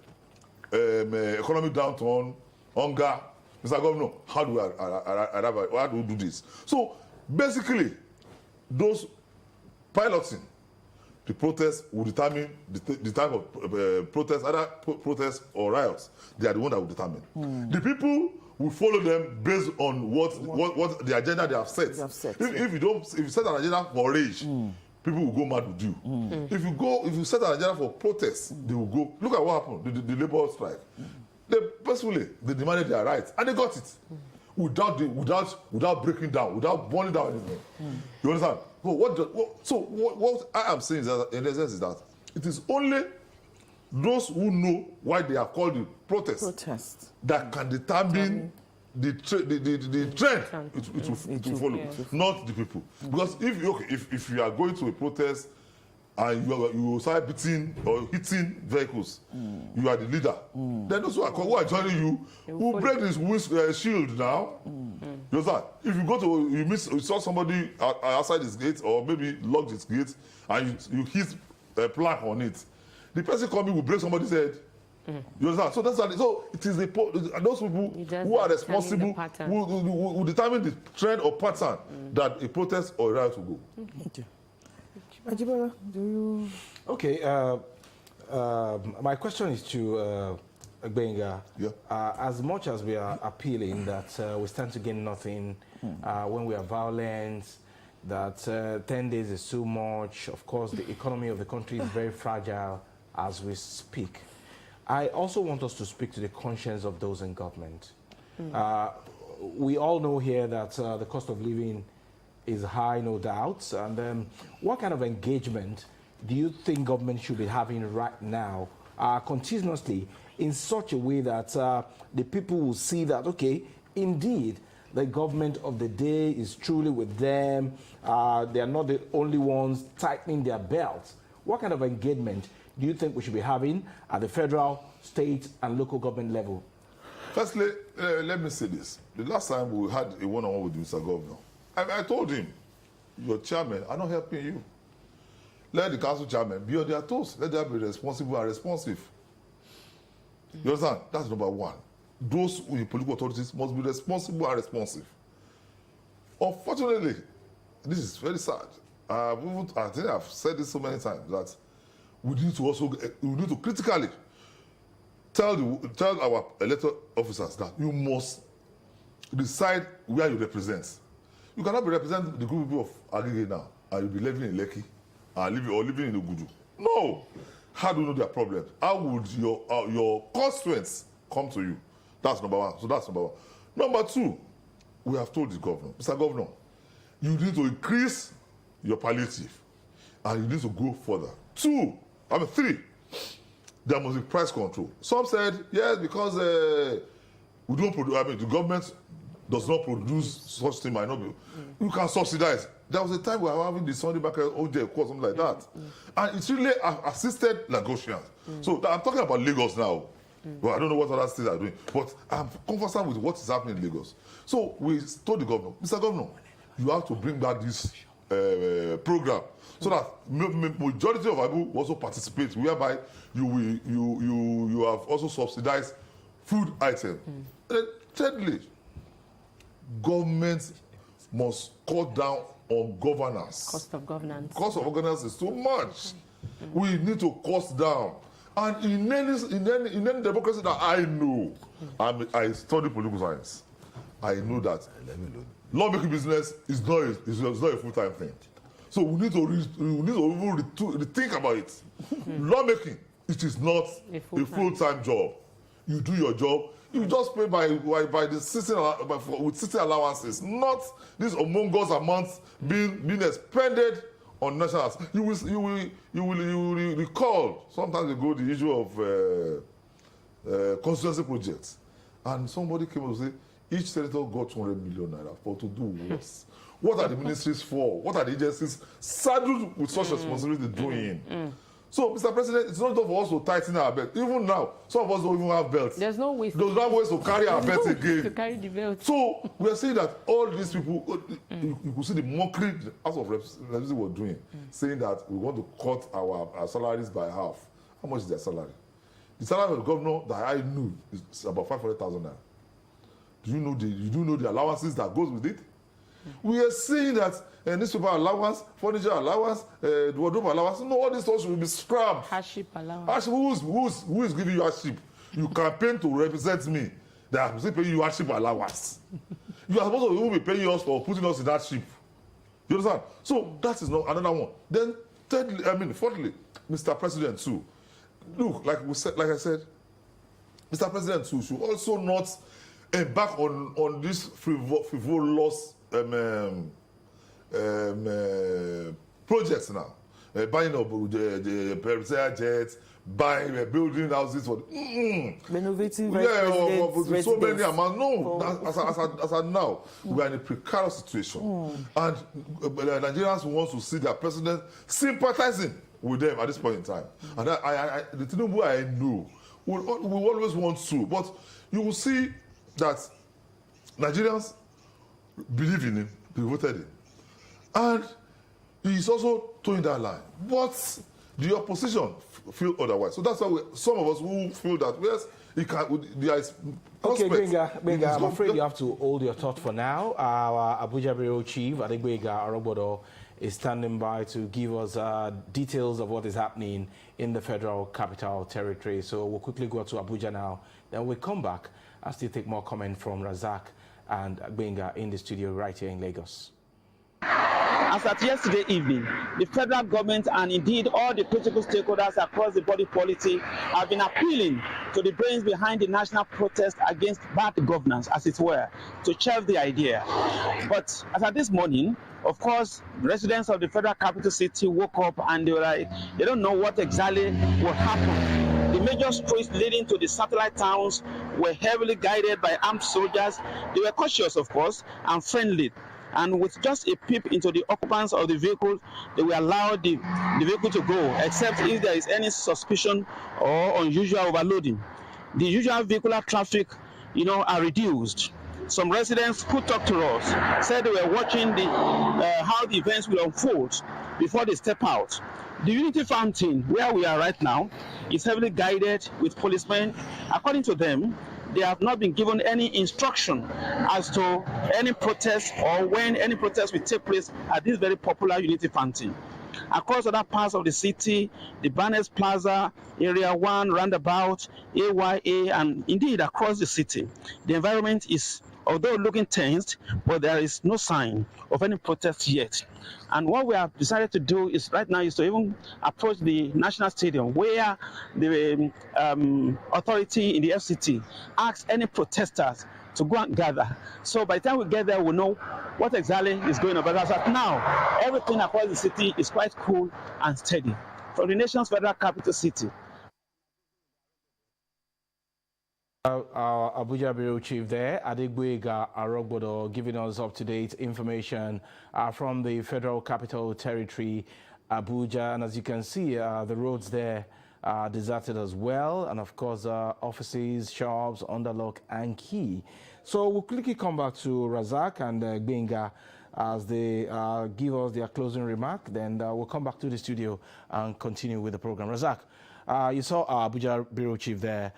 Economic downturn, hunger. Mr. Governor, how do we do this? So basically, those piloting the protest will determine the type of protest, either protest or riots. They are the one that will determine. The people will follow them based on what the agenda they have set. If you set an agenda for rage, people will go mad with you. If you set an agenda for protest, they will go. Look at what happened, the labor strike. They demanded their rights, and they got it. without breaking down, without burning down anything. You understand? What I am saying is that, in essence, is that it is only those who know why they are called the protests that can determine the trend it will follow, not the people. Because if you are going to a protest and you start beating or hitting vehicles, you are the leader. Then those who are joining you will break this shield now. You know, if you go to you saw somebody outside his gate or maybe locked his gate and you hit a plank on it, the person coming will break somebody's head. You understand? So it is those people who are responsible who determine the trend or pattern that a protest or a riot will go. Thank you. Ajibola, do you? Okay. My question is to Gbenga. Yeah. As much as we are appealing that we stand to gain nothing when we are violent, that 10 days is too much. Of course, the economy of the country is very fragile as we speak. I also want us to speak to the conscience of those in government. We all know here that the cost of living is high, no doubt. And what kind of engagement do you think government should be having right now, continuously, in such a way that the people will see that, okay, indeed, the government of the day is truly with them. They are not the only ones tightening their belts. What kind of engagement do you think we should be having at the federal, state, and local government level? Firstly, let me say this. The last time we had a one-on-one with Mr. Governor, I told him, your chairman are not helping you. Let the council chairman be on their toes. Let them be responsible and responsive. You understand? That's number one. Those in political authorities must be responsible and responsive. Unfortunately, this is very sad. I think I've said this so many times that we need to critically tell our elected officers that you must decide where you represent. You cannot be representing the group of people of Agege now and you'll be living in Lekki or living in Ogudu. No. How do you know their problems? How would your constituents come to you? That's number one. So that's number one. Number two, we have told the governor, Mr. Governor, you need to increase your palliative and you need to go further. Three, there must be price control. Some said, yes, because we don't produce, the government does not produce such thing, might not be. You can subsidize. There was a time we were having the Sunday market OJ course, something like that. And it's really assisted negotiations. So I'm talking about Lagos now. Well, I don't know what other states are doing, but I'm comfortable with what is happening in Lagos. So we told the governor, Mr. Governor, you have to bring back this program so that majority of our people also participate, whereby you have also subsidized food items. Thirdly, government must cut down on governance. Cost of governance. Cost of governance is too much. We need to cost down. And in any democracy that I know, I study political science, I know that lawmaking business is not a full-time thing. So we need to rethink about it. Lawmaking, it is not a full-time job. You do your job. You just pay by the with system allowances, not these humongous amounts being expended on nationals. You will recall sometimes ago the issue of constituency projects, and somebody came and said each senator got 200 million naira for to do what? What are the ministries for? What are the agencies saddled with such responsibility doing? So, Mr. President, it's not just for us to tighten our belt. Even now, some of us don't even have belts. There's no ways. There's no ways to carry our belts again. To carry the belt. So, we are saying that all these people, you could see the mockery the House of Representatives were doing, saying that we want to cut our salaries by half. How much is their salary? The salary of the governor that I knew is about 500,000 naira. Do you know the allowances that goes with it? We are saying that newspaper allowance, furniture allowance, wardrobe allowance, no, all these stuff will be scrapped. Hardship allowance. Who is giving you hardship? You campaign to represent me. They are still paying you hardship allowance. You are supposed to be paying us for putting us in that ship. You understand? So that is not another one. Then fourthly, Mr. President too. Look, like I said, Mr. President too should also not embark on this frivolous projects now. Buying of the Perseid jets, building houses for renovating so many amounts. No, as of now, we are in a precarious situation, and Nigerians want to see their president sympathizing with them at this point in time. And the Tinubu I know we always want to, but you will see that Nigerians believe in him, they voted him, and he is also towing that line. But the opposition feel otherwise. So that's why some of us who feel that yes, he can. There is okay, prospect. Gbenga, I'm afraid you have to hold your thought for now. Our Abuja Bureau Chief, Adegbenga Arogbodo, is standing by to give us details of what is happening in the Federal Capital Territory. So we'll quickly go to Abuja now. Then we'll come back and still take more comment from Razak and Gbenga in the studio right here in Lagos. As at yesterday evening, the federal government and indeed all the critical stakeholders across the body politic have been appealing to the brains behind the national protest against bad governance, as it were, to shelve the idea. But as at this morning, of course, residents of the federal capital city woke up and they were like, they don't know what exactly will happen. The major streets leading to the satellite towns were heavily guided by armed soldiers. They were cautious, of course, and friendly. And with just a peep into the occupants of the vehicle, they will allow the vehicle to go, except if there is any suspicion or unusual overloading. The usual vehicular traffic, are reduced. Some residents who talked to us said they were watching how the events will unfold before they step out. The Unity Fountain, where we are right now, is heavily guided with policemen. According to them, they have not been given any instruction as to any protest or when any protest will take place at this very popular Unity Fountain. Across other parts of the city, the Barnes Plaza, Area 1, Roundabout, AYA, and indeed across the city, the environment is, although looking tense, but there is no sign of any protest yet. And what we have decided to do is right now is to even approach the National Stadium, where the authority in the FCT asks any protesters to go and gather. So by the time we get there, we'll know what exactly is going on. But as of now, everything across the city is quite cool and steady. From the nation's federal capital city. Our Abuja Bureau Chief there, Adegbenga Arogbodo, giving us up-to-date information from the Federal Capital Territory, Abuja. And as you can see, the roads there are deserted as well. And of course, offices, shops, under lock and key. So we'll quickly come back to Razak and Gbenga as they give us their closing remark. Then we'll come back to the studio and continue with the program. Razak. You saw our Abuja Bureau Chief there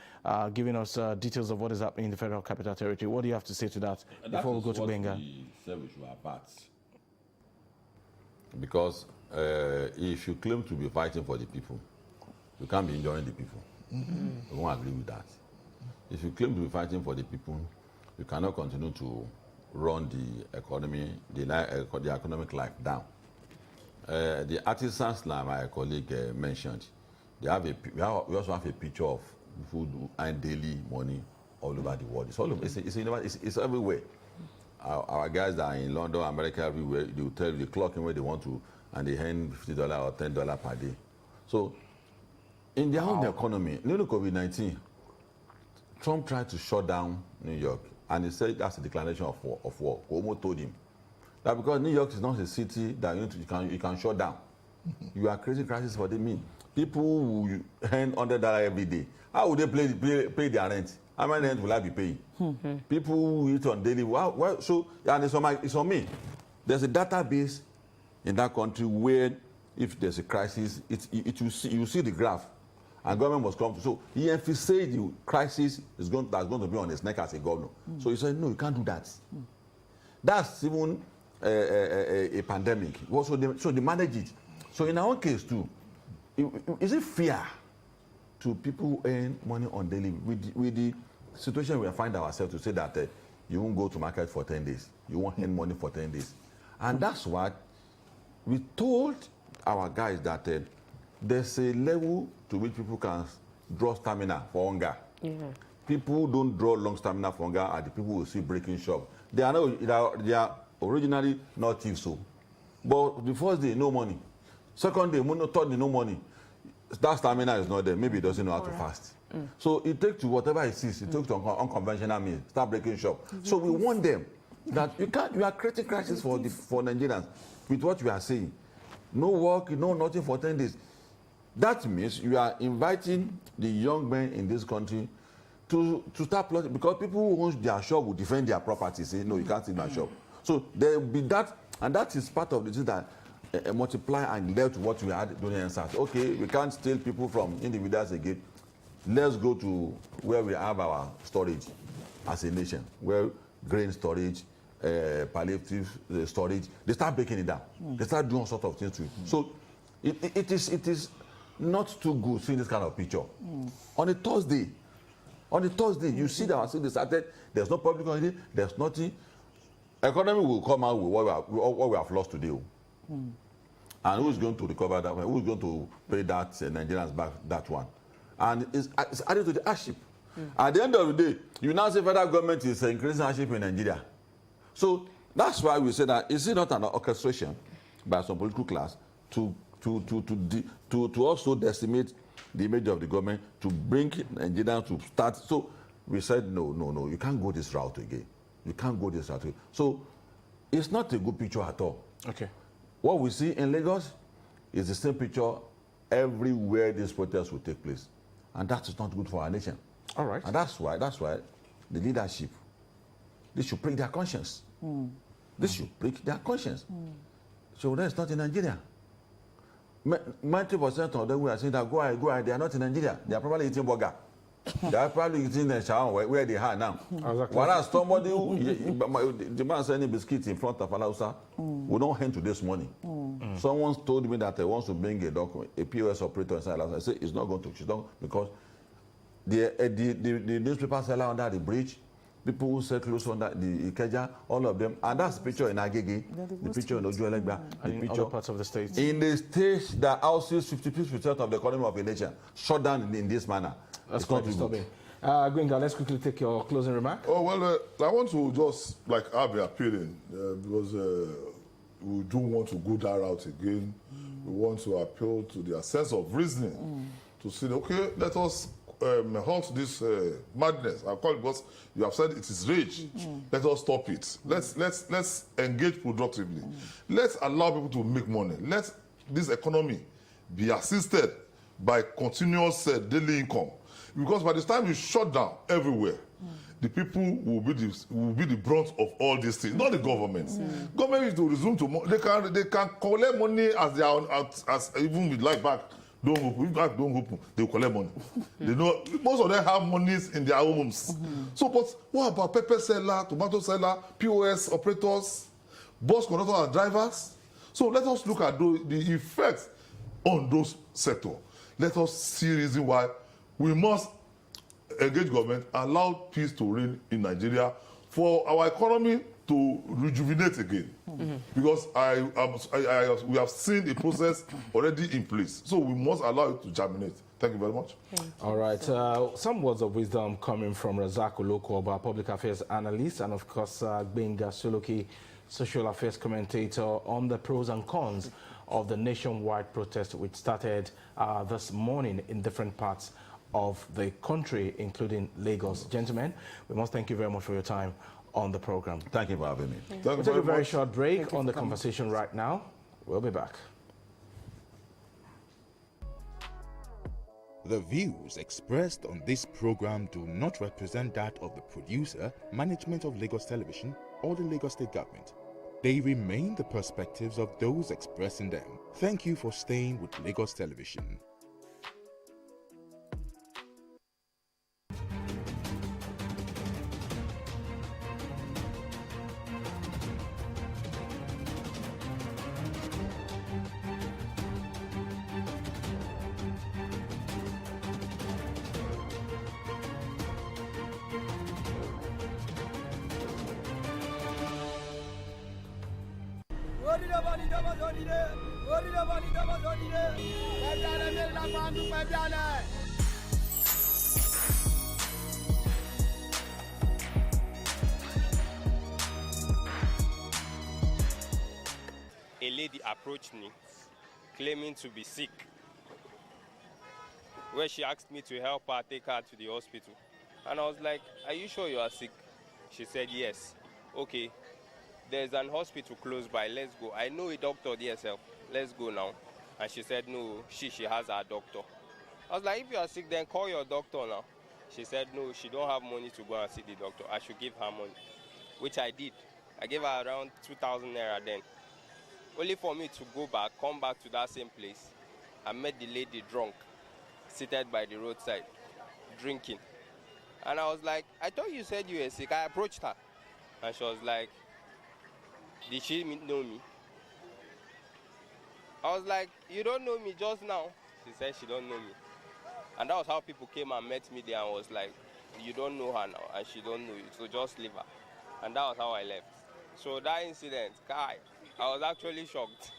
giving us details of what is happening in the Federal Capital Territory. What do you have to say to that before we go to Gbenga? Because if you claim to be fighting for the people, you can't be enjoying the people. I won't agree with that. If you claim to be fighting for the people, you cannot continue to run the economy, the economic life down. The artisans, like my colleague mentioned, we also have a picture of people who earn daily money all over the world. It's all over, it's everywhere. Our guys that are in London, America, everywhere, they will tell you the clock in where they want to, and they earn $50 or $10 per day. So, in their own economy, during COVID-19, Trump tried to shut down New York, and he said that's a declaration of war. Cuomo told him that because New York is not a city that you can shut down. You are creating crisis for the mean. People who earn $100 every day, how would they pay their rent? How many rent will I be paying? People who eat on daily, so and it's on me. There's a database in that country where if there's a crisis, you see the graph, and government must come to. So he emphasized the crisis that's going to be on his neck as a governor. So he said, no, you can't do that. That's even a pandemic. So they manage it. So in our own case too, is it fair to people who earn money on daily with the situation we find ourselves to say that you won't go to market for 10 days, you won't earn money for 10 days? And that's what we told our guys, that there's a level to which people can draw stamina for hunger. people who don't draw long stamina for hunger are the people who see breaking shop. They are originally not thieves, so. But the first day, no money. Second day, third day, no money. That stamina is not there. Maybe he doesn't know how to fast. So it takes to whatever he sees. It takes to unconventional means. Start breaking shop. So we warn them that you are creating crisis for Nigerians with what you are saying. No work, no nothing for 10 days. That means you are inviting the young men in this country to start plotting, because people who own their shop will defend their property, say, no, you can't steal my shop. So there will be that, and that is part of the thing that multiply and led to what we had during NSAS. Okay, we can't steal people from individuals again. Let's go to where we have our storage as a nation, where grain storage, palliative storage, they start breaking it down. They start doing all sorts of things to it. So it is not too good seeing this kind of picture. On a Thursday, you see that they started, there's no public holiday, there's nothing. Economy will come out with what we have lost today. And who is going to recover that one? Who is going to pay that Nigerians back that one? And it's added to the hardship. At the end of the day, you now say federal government is increasing hardship in Nigeria. So that's why we say that is it not an orchestration by some political class to also decimate the image of the government, to bring Nigerians to start? So we said no, you can't go this route again. You can't go this route again. So it's not a good picture at all. Okay. What we see in Lagos is the same picture everywhere these protests will take place. And that is not good for our nation. All right. And that's why the leadership, they should break their conscience. They should break their conscience. So that's not in Nigeria. 90% of them we are saying that go ahead, they are not in Nigeria. They are probably eating burger. They are probably eating the shawarma where they are now. Whereas somebody who demands any biscuit in front of Alausa will not hand to this money. Someone told me that they wants to bring a POS operator inside Alausa. I said it's not going to. She's not, because the newspaper seller under the bridge, people who sell clothes under the Ikeja, all of them, and that's the picture in Agege, the picture in Ojuelegba, the picture other parts of the state. In the state that houses 50% of the economy of a nation, shut down in this manner. That's quite disturbing. Gwenga, let's quickly take your closing remark. Oh, well, I want to just, I'll be appealing, because we do want to go that route again. We want to appeal to their sense of reasoning to say, okay, let us halt this madness. I call it because you have said it is rage. Let us stop it. Let's engage productively. Let's allow people to make money. Let this economy be assisted by continuous daily income. Because by the time you shut down everywhere, the people will be the brunt of all these things, not the government. Government is to resume to they can collect money as they are as even with life back. Don't open. If back don't open, they will collect money. They know most of them have monies in their homes. So, but what about pepper seller, tomato seller, POS operators, bus conductors and drivers? So let us look at the effects on those sectors. Let us see reason why we must engage government, allow peace to reign in Nigeria for our economy to rejuvenate again. Because we have seen a process already in place. So we must allow it to germinate. Thank you very much. All right. Some words of wisdom coming from Razak Olokoba, public affairs analyst, and of course, Gbenga Suluki, social affairs commentator, on the pros and cons of the nationwide protest which started this morning in different parts of the country, including Lagos. Gentlemen, we must thank you very much for your time on the program. Thank you for having me. We'll take a very short break on the conversation right now. We'll be back. The views expressed on this program do not represent that of the producer, management of Lagos Television, or the Lagos State Government. They remain the perspectives of those expressing them. Thank you for staying with Lagos Television. approached me claiming to be sick, where she asked me to help her take her to the hospital. And I was like, are you sure you are sick? She said, yes. Okay, there's an hospital close by, let's go. I know a doctor there herself, let's go now. And she said, no, she has her doctor. I was like, if you are sick, then call your doctor now. She said, no, she don't have money to go and see the doctor. I should give her money, which I did. I gave her around 2,000 naira then. Only for me to go back, come back to that same place. I met the lady drunk, seated by the roadside, drinking. And I was like, I thought you said you were sick. I approached her. And she was like, did she know me? I was like, you don't know me just now. She said she don't know me. And that was how people came and met me there and was like, you don't know her now and she don't know you, so just leave her. And that was how I left. So that incident, I was actually shocked.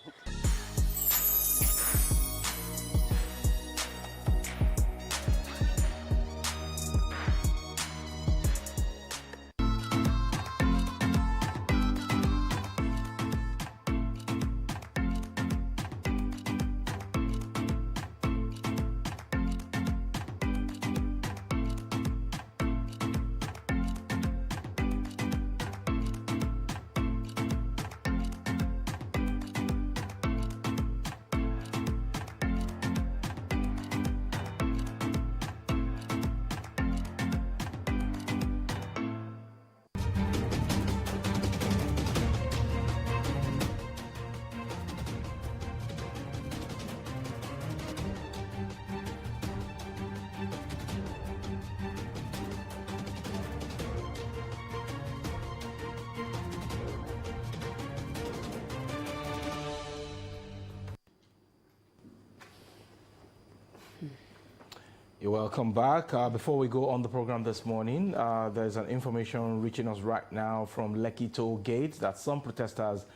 You're welcome back. Before we go on the program this morning, there's an information reaching us right now from Lekki Toll Gate that some protesters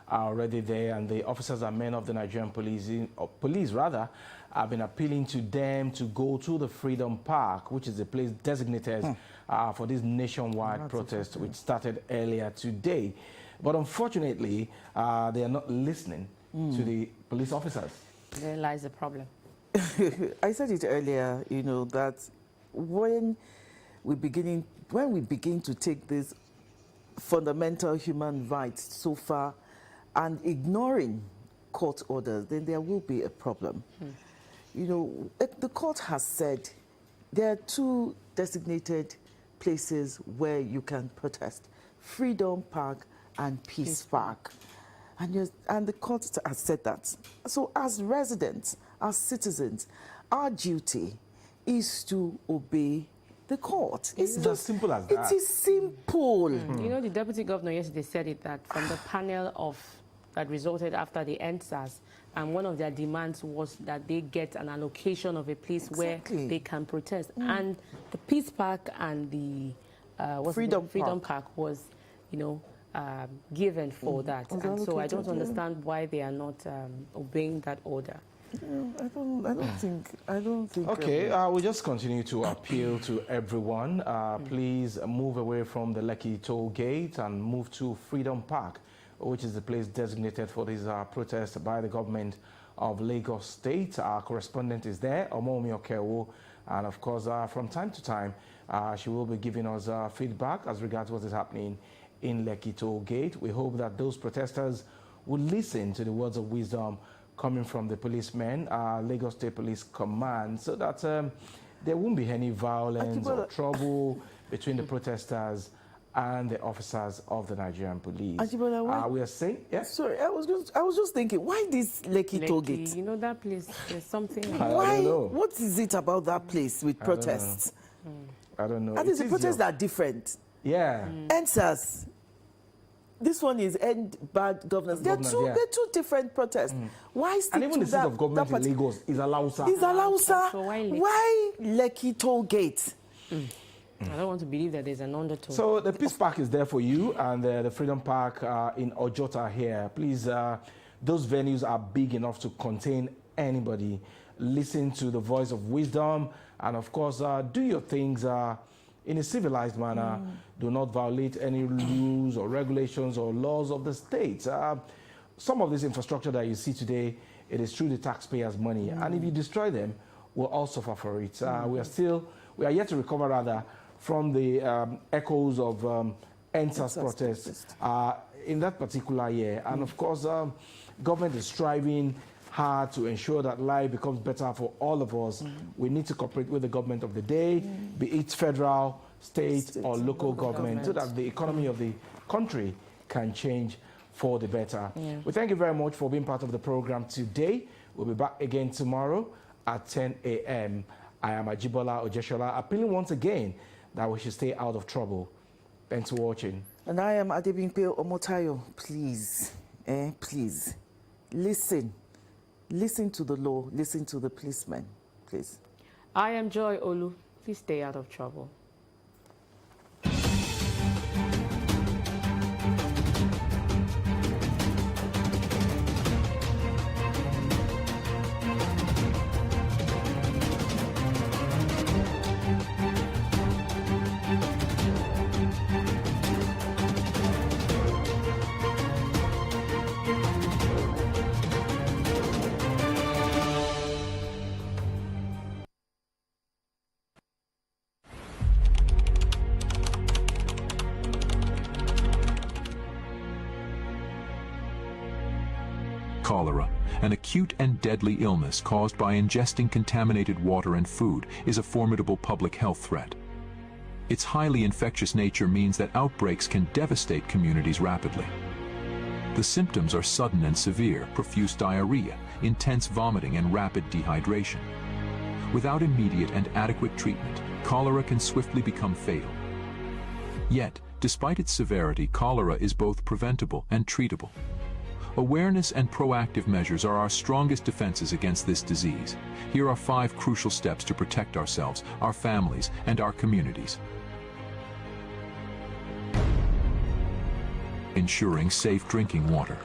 are already there, and the officers and men of the Nigerian police have been appealing to them to go to the Freedom Park, which is the place designated for this nationwide protest, which started earlier today. But unfortunately, they are not listening to the police officers. There lies the problem. I said it earlier, you know, that when we begin to take these fundamental human rights so far and ignoring court orders, then there will be a problem. You know, the court has said there are two designated places where you can protest: Freedom Park and Peace Park. And the court has said that. So as residents, as citizens, our duty is to obey the court. It's as simple as that. It is simple. You know, the deputy governor yesterday said it, that from the panel that resulted after the EndSARS, and one of their demands was that they get an allocation of a place where they can protest. And the Peace Park and the Freedom Park was, you know, given for that. And so I don't understand why they are not obeying that order. I don't think. Okay, we'll just continue to appeal to everyone. Please move away from the Lekki Toll Gate and move to Freedom Park, which is the place designated for this protest by the government of Lagos State. Our correspondent is there, Omomi Okewo, and of course, from time to time, she will be giving us feedback as regards what is happening in Lekki Toll Gate. We hope that those protesters will listen to the words of wisdom coming from the policemen, Lagos State Police Command, so that there won't be any violence or trouble between the protesters and the officers of the Nigerian police. We are saying, yes? Sorry, I was just thinking, why this Lekki Toll Gate? You know, that place, there's something. Why? What is it about that place with protests? I don't know. And the protests are different. Yeah. EndSARS. This one is End Bad Governance. They're two different protests. Why stick and even to the seat of government in Lagos is Alausa. Is Alausa. So why Lekki Toll Gate? I don't want to believe that there's an undertone. So the Peace Park is there for you, and the Freedom Park in Ojota here. Please, those venues are big enough to contain anybody. Listen to the voice of wisdom, and of course, do your things in a civilized manner. Do not violate any rules or regulations or laws of the state. some of this infrastructure that you see today, it is through the taxpayers' money. And if you destroy them, we'll all suffer for it. We are yet to recover, rather, from the echoes of NSAS protests in that particular year. And of course, government is striving hard to ensure that life becomes better for all of us. We need to cooperate with the government of the day, be it federal, state, or local government, so that the economy of the country can change for the better. We thank you very much for being part of the program today. We'll be back again tomorrow at 10 a.m. I am Ajibola Ojeshola, appealing once again that we should stay out of trouble. Thanks for watching. And I am Adebimpe Omotayo. Please, please, listen. Listen to the law. Listen to the policemen, please. I am Joy Olu. Please stay out of trouble. Cholera, an acute and deadly illness caused by ingesting contaminated water and food, is a formidable public health threat. Its highly infectious nature means that outbreaks can devastate communities rapidly. The symptoms are sudden and severe, profuse diarrhea, intense vomiting, and rapid dehydration. Without immediate and adequate treatment, cholera can swiftly become fatal. Yet, despite its severity, cholera is both preventable and treatable. Awareness and proactive measures are our strongest defenses against this disease. Here are 5 crucial steps to protect ourselves, our families, and our communities. Ensuring safe drinking water.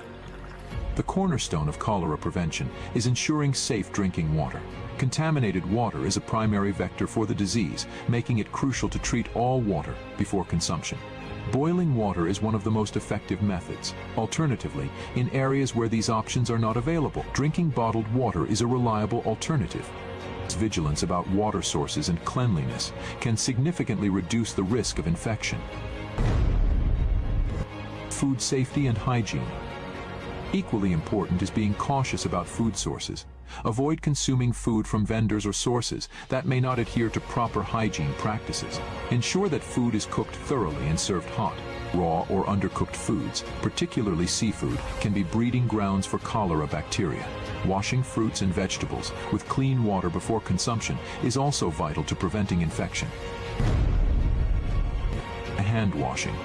The cornerstone of cholera prevention is ensuring safe drinking water. Contaminated water is a primary vector for the disease, making it crucial to treat all water before consumption. Boiling water is one of the most effective methods. Alternatively, in areas where these options are not available, drinking bottled water is a reliable alternative. Vigilance about water sources and cleanliness can significantly reduce the risk of infection. Food safety and hygiene. Equally important is being cautious about food sources. Avoid consuming food from vendors or sources that may not adhere to proper hygiene practices. Ensure that food is cooked thoroughly and served hot. Raw or undercooked foods, particularly seafood, can be breeding grounds for cholera bacteria. Washing fruits and vegetables with clean water before consumption is also vital to preventing infection. Hand washing.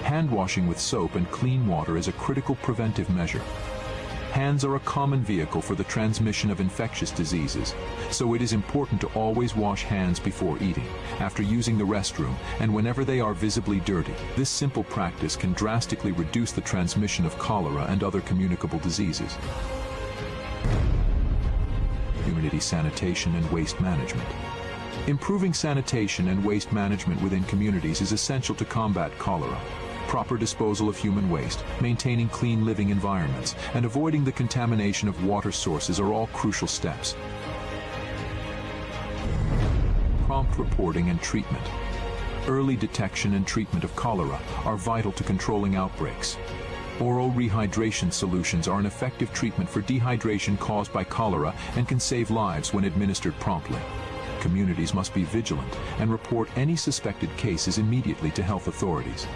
Hand washing with soap and clean water is a critical preventive measure. Hands are a common vehicle for the transmission of infectious diseases, so it is important to always wash hands before eating, after using the restroom, and whenever they are visibly dirty. This simple practice can drastically reduce the transmission of cholera and other communicable diseases. Community sanitation and waste management. Improving sanitation and waste management within communities is essential to combat cholera. Proper disposal of human waste, maintaining clean living environments, and avoiding the contamination of water sources are all crucial steps. Prompt reporting and treatment. Early detection and treatment of cholera are vital to controlling outbreaks. Oral rehydration solutions are an effective treatment for dehydration caused by cholera and can save lives when administered promptly. Communities must be vigilant and report any suspected cases immediately to health authorities.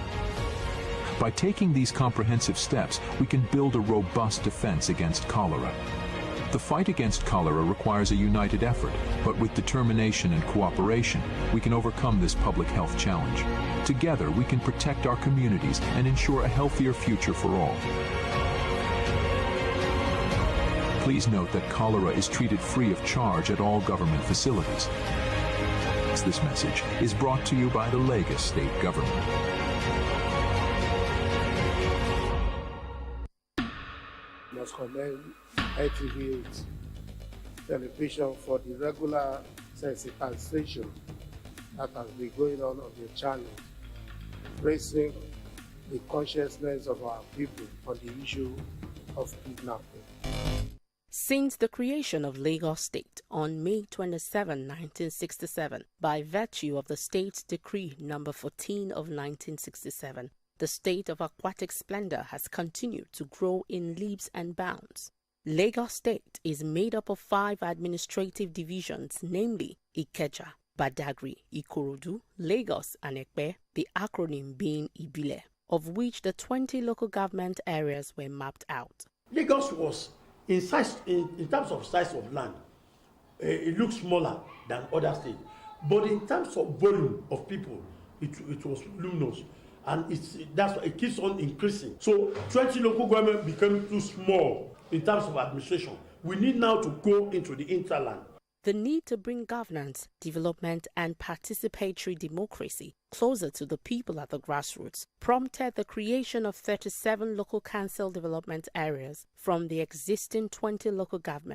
By taking these comprehensive steps, we can build a robust defense against cholera. The fight against cholera requires a united effort, but with determination and cooperation, we can overcome this public health challenge. Together, we can protect our communities and ensure a healthier future for all. Please note that cholera is treated free of charge at all government facilities. This message is brought to you by the Lagos State Government. Must commend ITV television for the regular sensitization that has been going on the channel, raising the consciousness of our people on the issue of kidnapping. Since the creation of Lagos State on May 27, 1967, by virtue of the State's Decree No. 14 of 1967, the state of aquatic splendor has continued to grow in leaps and bounds. Lagos State is made up of 5 administrative divisions, namely Ikeja, Badagry, Ikorodu, Lagos, and Ekpe, the acronym being Ibile, of which the 20 local government areas were mapped out. Lagos was, in size, in terms of size of land, it looks smaller than other states. But in terms of volume of people, it was luminous. And that's why it keeps on increasing. So 20 local government became too small in terms of administration. We need now to go into the interland. The need to bring governance, development, and participatory democracy closer to the people at the grassroots prompted the creation of 37 local council development areas from the existing 20 local governments.